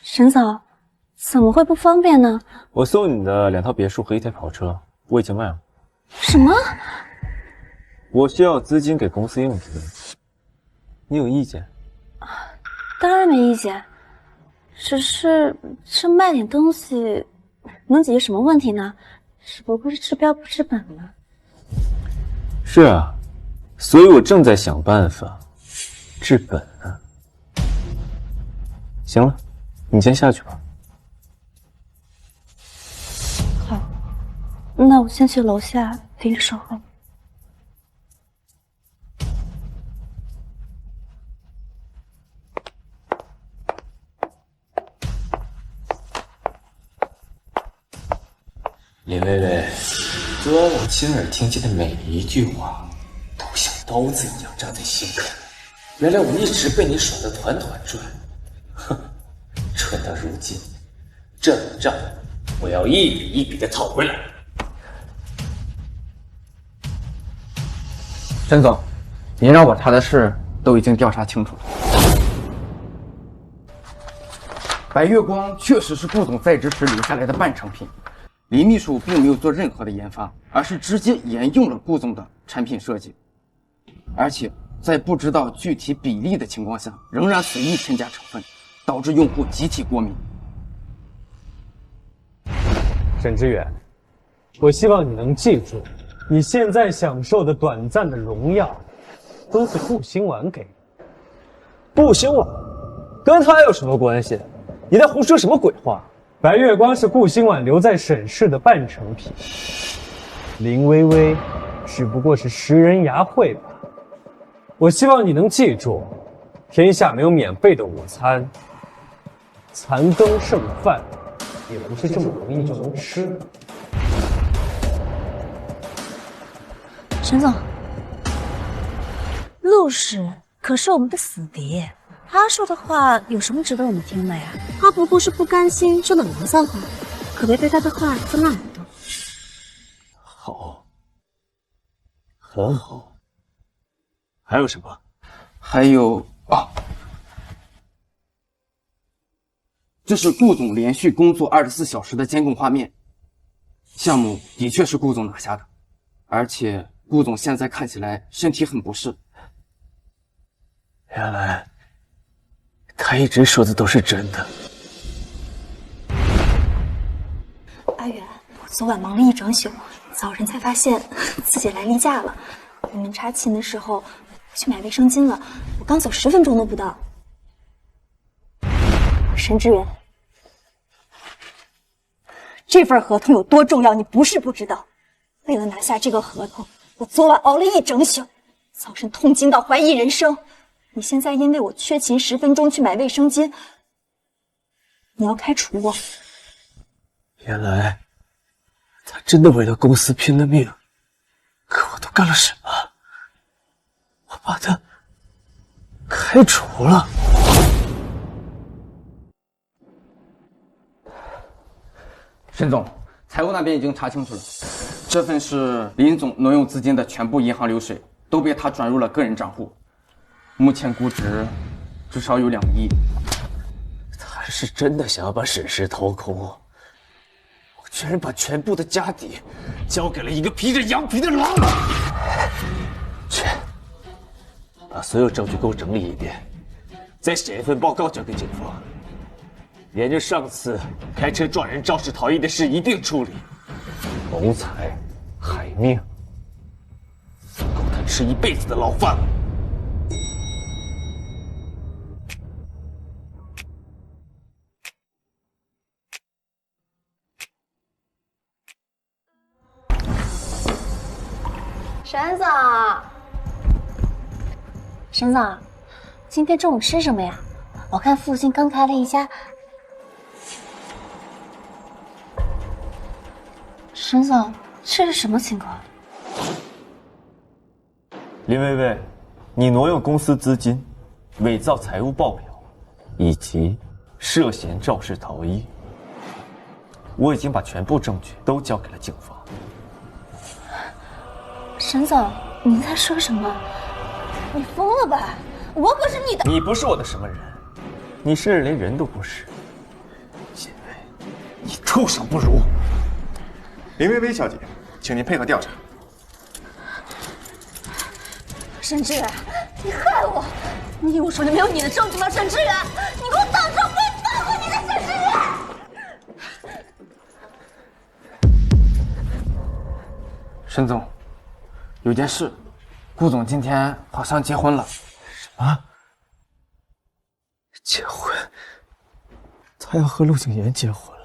沈总，怎么会不方便呢？我送你的2套别墅和1台跑车，我已经卖了。什么？我需要资金给公司用资，你有意见？当然没意见，只是这卖点东西能解决什么问题呢？只不过是治标不治本嘛。是啊，所以我正在想办法治本啊。行了，你先下去吧。好，那我先去楼下陪你守候。林薇薇，昨晚我亲耳听见的每一句话，都像刀子一样扎在心坎。原来我一直被你耍得团团转，哼！转到如今，这笔账我要一笔一笔的讨回来。沈总，您让我查的事都已经调查清楚了。白月光确实是顾总在职时留下来的半成品，李秘书并没有做任何的研发，而是直接沿用了顾总的产品设计，而且在不知道具体比例的情况下，仍然随意添加成分，导致用户集体过敏。沈志远，我希望你能记住，你现在享受的短暂的荣耀，都是顾星婉给的。顾星婉跟他有什么关系？你在胡说什么鬼话？白月光是顾星婉留在沈氏的半成品，林薇薇只不过是食人牙慧吧。我希望你能记住，天下没有免费的午餐，残羹剩饭也不是这么容易就能吃的。沈总，陆氏可是我们的死敌，他说的话有什么值得我们听的呀？他不过是不甘心说的牢骚话，可别被他的话分了耳朵。好，很好。还有什么？还有啊，这是顾总连续工作24小时的监控画面，项目的确是顾总拿下的，而且顾总现在看起来身体很不适。原来他一直说的都是真的。阿远，我昨晚忙了一整宿，早晨才发现自己来例假了。你们查寝的时候，我去买卫生巾了，我刚走10分钟都不到。沈志远，这份合同有多重要，你不是不知道。为了拿下这个合同，我昨晚熬了一整宿，早晨痛经到怀疑人生。你现在因为我缺勤10分钟去买卫生巾，你要开除我。原来他真的为了公司拼了命，可我都干了什么？我把他开除了。沈总，财务那边已经查清楚了，这份是林总挪用资金的全部银行流水，都被他转入了个人账户，目前估值至少有2亿。他是真的想要把沈氏掏空，我居然把全部的家底交给了一个披着羊皮的狼。去，把所有证据给我整理一遍，再写一份报告交给警方，沿着上次开车撞人肇事逃逸的事一并处理。谋财害命，够他吃一辈子的牢饭了。沈总，沈总，今天中午吃什么呀？我看附近刚开了一家。沈总，这是什么情况？林薇薇，你挪用公司资金，伪造财务报表，以及涉嫌肇事逃逸，我已经把全部证据都交给了警方。沈总，您在说什么？你疯了吧？我可是你的……你不是我的什么人，你甚至连人都不是。因为你畜生不如。林薇薇小姐，请您配合调查。沈志远，你害我！你以为我手里没有你的证据吗？沈志远，你给我当场跪放过你的沈志远！沈总，有件事，顾总今天好像结婚了。什么？结婚？他要和陆景言结婚了？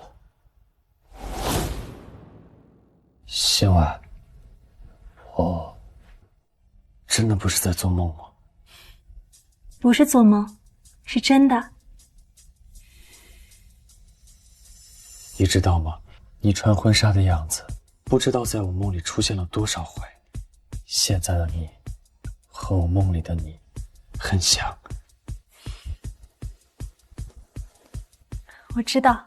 星婉，我真的不是在做梦吗？不是做梦，是真的。你知道吗？你穿婚纱的样子，不知道在我梦里出现了多少回。现在的你，和我梦里的你很像。我知道，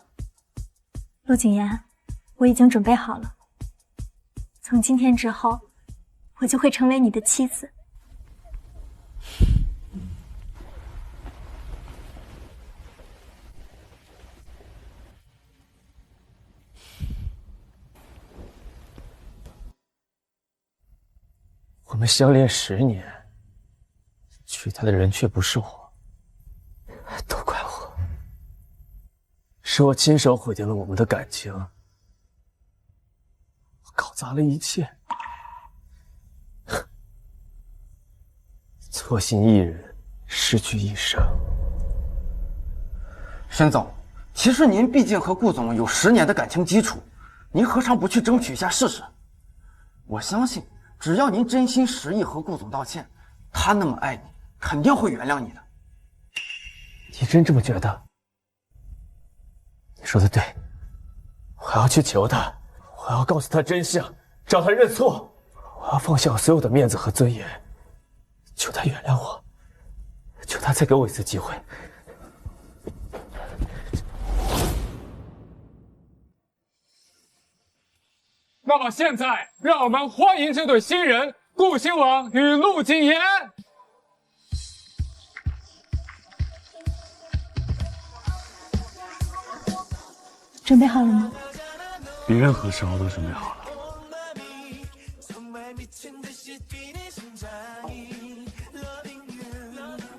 陆景言，我已经准备好了。从今天之后，我就会成为你的妻子。我们相恋10年，娶她的人却不是我，都怪我，是我亲手毁掉了我们的感情，我搞砸了一切，错信一人，失去一生。沈总，其实您毕竟和顾总有10年的感情基础，您何尝不去争取一下试试？我相信，只要您真心实意和顾总道歉，他那么爱你，肯定会原谅你的。你真这么觉得？你说的对，我要去求他，我要告诉他真相，找他认错，我要放下我所有的面子和尊严，求他原谅我，求他再给我一次机会。那么现在，让我们欢迎这对新人顾兴往与陆景言。准备好了吗？比任何时候都准备好了。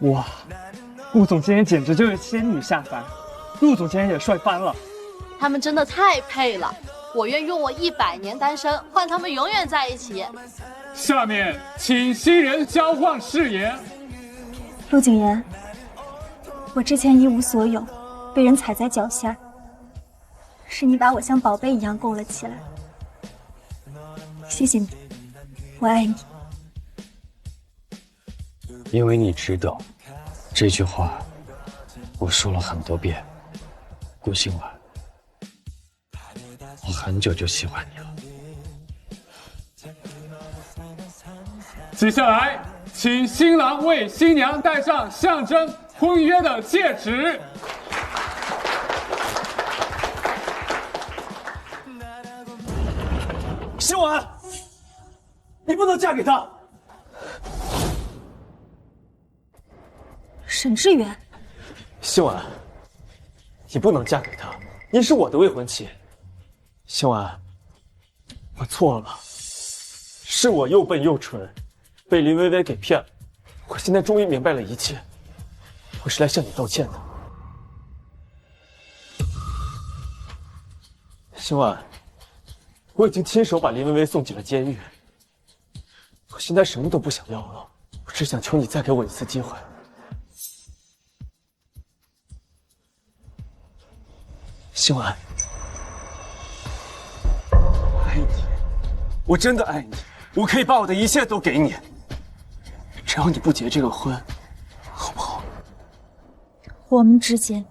哇，顾总监简直就是仙女下凡，陆总监也帅翻了。他们真的太配了，我愿用我100年单身换他们永远在一起。下面请新人交换誓言。陆景言，我之前一无所有，被人踩在脚下，是你把我像宝贝一样供了起来。谢谢你，我爱你。因为你值得，这句话我说了很多遍。顾兴晚，我很久就喜欢你了。接下来，请新郎为新娘戴上象征婚约的戒指。兴晚，你不能嫁给他。沈志远，兴晚，你不能嫁给他，你是我的未婚妻。兴晚，我错了，是我又笨又蠢，被林薇薇给骗了。我现在终于明白了一切，我是来向你道歉的。兴晚，我已经亲手把林薇薇送进了监狱，我现在什么都不想要了，我只想求你再给我一次机会。兴晚，我爱你，我真的爱你，我可以把我的一切都给你，只要你不结这个婚，好不好？我们之间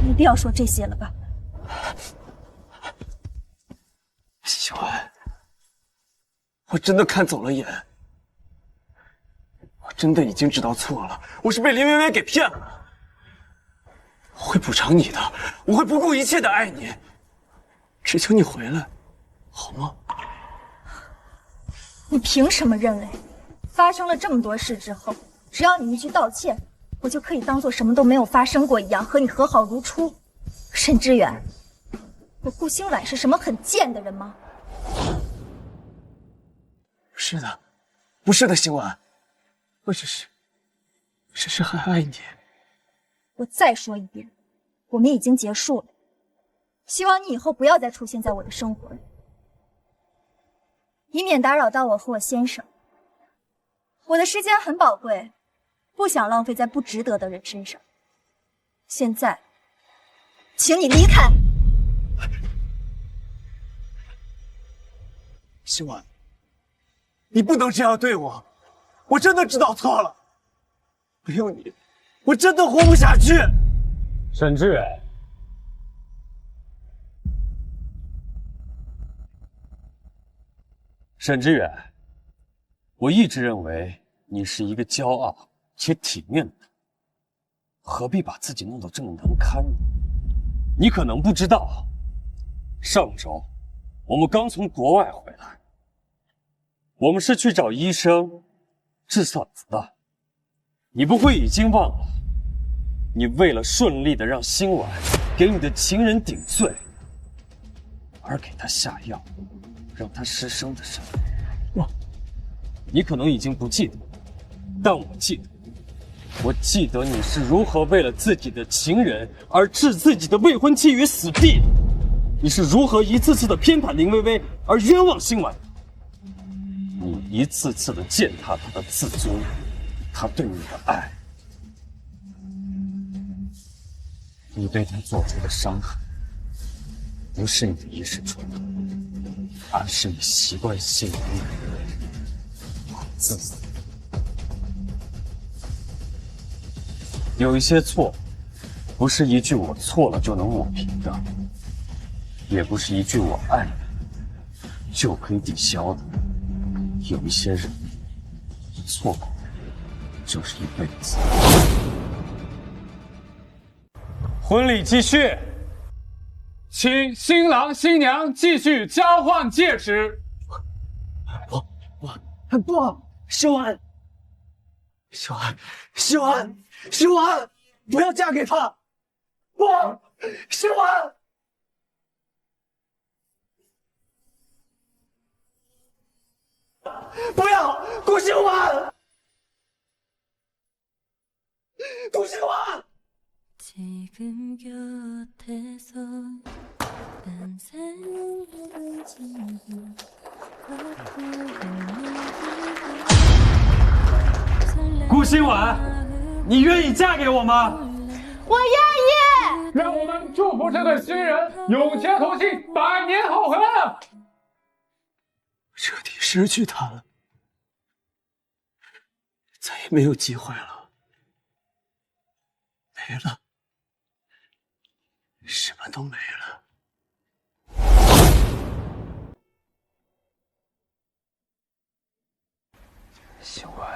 没必要说这些了吧？兴晚，我真的看走了眼，我真的已经知道错了，我是被林薇薇给骗了。我会补偿你的，我会不顾一切的爱你，只求你回来，好吗？你凭什么认为，发生了这么多事之后，只要你一句道歉，我就可以当做什么都没有发生过一样和你和好如初？沈志远，我顾兴晚是什么很贱的人吗？是的，不是的，兴晚，我只是很爱你。我再说一遍，我们已经结束了，希望你以后不要再出现在我的生活里，以免打扰到我和我先生。我的时间很宝贵，不想浪费在不值得的人身上。现在，请你离开。兴晚，你不能这样对我，我真的知道错了，没有你，我真的活不下去。沈志远，沈知远，我一直认为你是一个骄傲且体面的人，何必把自己弄得这么难堪呢？你可能不知道，上周我们刚从国外回来，我们是去找医生治嗓子的。你不会已经忘了，你为了顺利的让辛婉给你的情人顶罪，而给他下药，让他失声的事。你可能已经不记得，但我记得。我记得你是如何为了自己的情人而置自己的未婚妻于死地的，你是如何一次次的偏袒林薇薇而冤枉辛婉的，你一次次的践踏她的自尊，她对你的爱，你对她做出的伤害，不是你的一时冲动，而是你习惯性的自私。有一些错，不是一句我错了就能抹平的，也不是一句我爱你就可以抵消的。有一些人，错过就是一辈子。婚礼继续，请新郎新娘继续交换戒指。不，秀安，秀安，不要嫁给他！不，秀安，不要，顾秀安，顾秀安。 顾辛婉，你愿意嫁给我吗？我愿意。让我们祝福这对新人永结同心，100年好合。彻底失去他了，再也没有机会了，没了，什么都没了。 辛婉，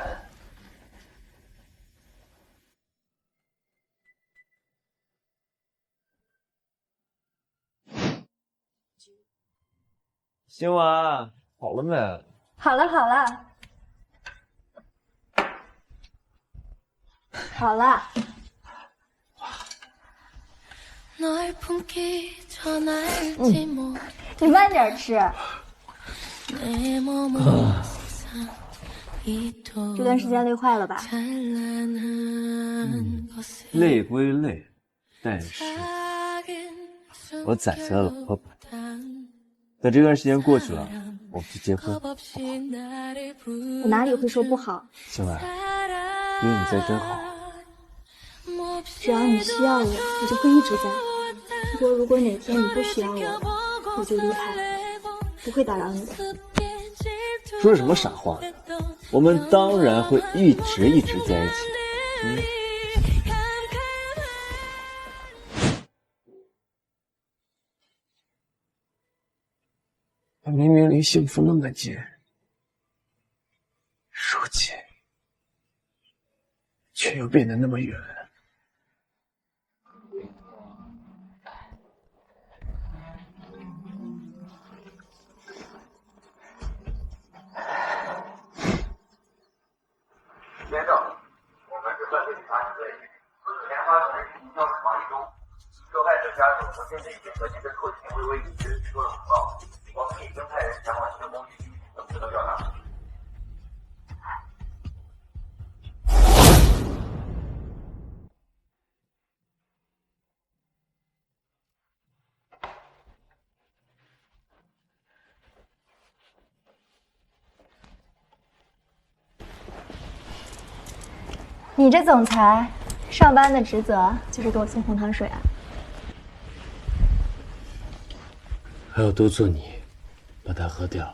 辛婉，好了没？好了，好了，好了。你慢点吃。这段时间累坏了吧？累归累，但是我攒下了老婆本。等这段时间过去了，我们就结婚，好不好？我哪里会说不好？辛婉，因为你在真好。只要你需要我，我就会一直在。不过如果哪天你不需要我，我就离开了，不会打扰你的。 说什么傻话呢？我们当然会一直在一起。我明明离幸福那么近，如今却又变得那么远。先生，我们是犯罪警察局队，前发生人营销死亡一周，受害者家属和现在已经和您的父亲微微已知提出了举报，我们已经派人前往新公寓等得到调查。你这总裁，上班的职责就是给我送红糖水啊？还要督促你把它喝掉。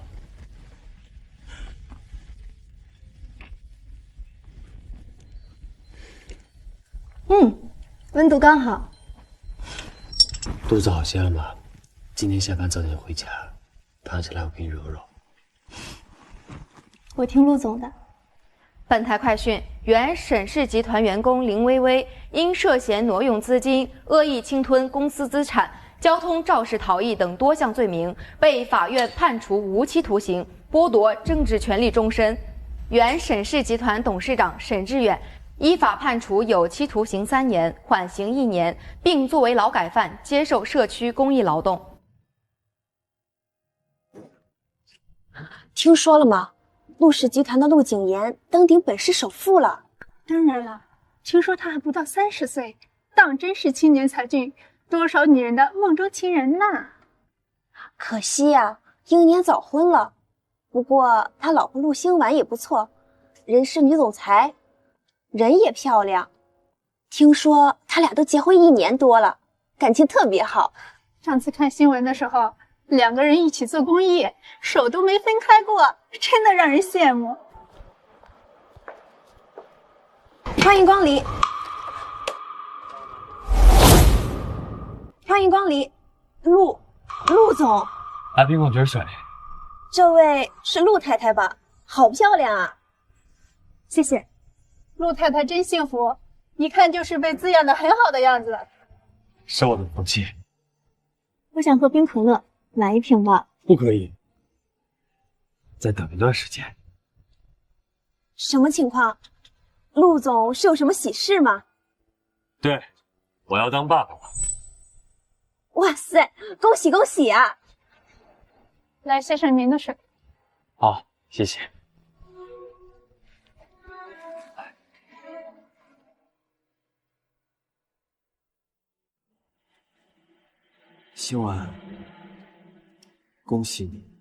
温度刚好。肚子好些了吗？今天下班早点回家，躺起来我给你揉揉。我听陆总的。本台快讯：原沈氏集团员工林薇薇因涉嫌挪用资金、恶意侵吞公司资产、交通肇事逃逸等多项罪名，被法院判处无期徒刑，剥夺政治权利终身。原沈氏集团董事长沈志远依法判处有期徒刑3年，缓刑1年，并作为劳改犯接受社区公益劳动。听说了吗？陆氏集团的陆景言登顶本市首富了。当然了，听说他还不到30岁，当真是青年才俊，多少女人的梦中情人呐！可惜呀，英年早婚了。不过他老婆陆星婉也不错，人事女总裁，人也漂亮。听说他俩都结婚1年多了，感情特别好。上次看新闻的时候，2个人一起做公益，手都没分开过，真的让人羡慕。欢迎光临，欢迎光临，陆总，来瓶矿泉水。这位是陆太太吧？好漂亮啊！谢谢。陆太太真幸福，一看就是被滋养的很好的样子。是我的福气。我想喝冰可乐，来1瓶吧。不可以，再等一段时间。什么情况？陆总是有什么喜事吗？对，我要当爸爸了。哇塞，恭喜恭喜啊！来，先生您的水。好，谢谢。星婉，恭喜你。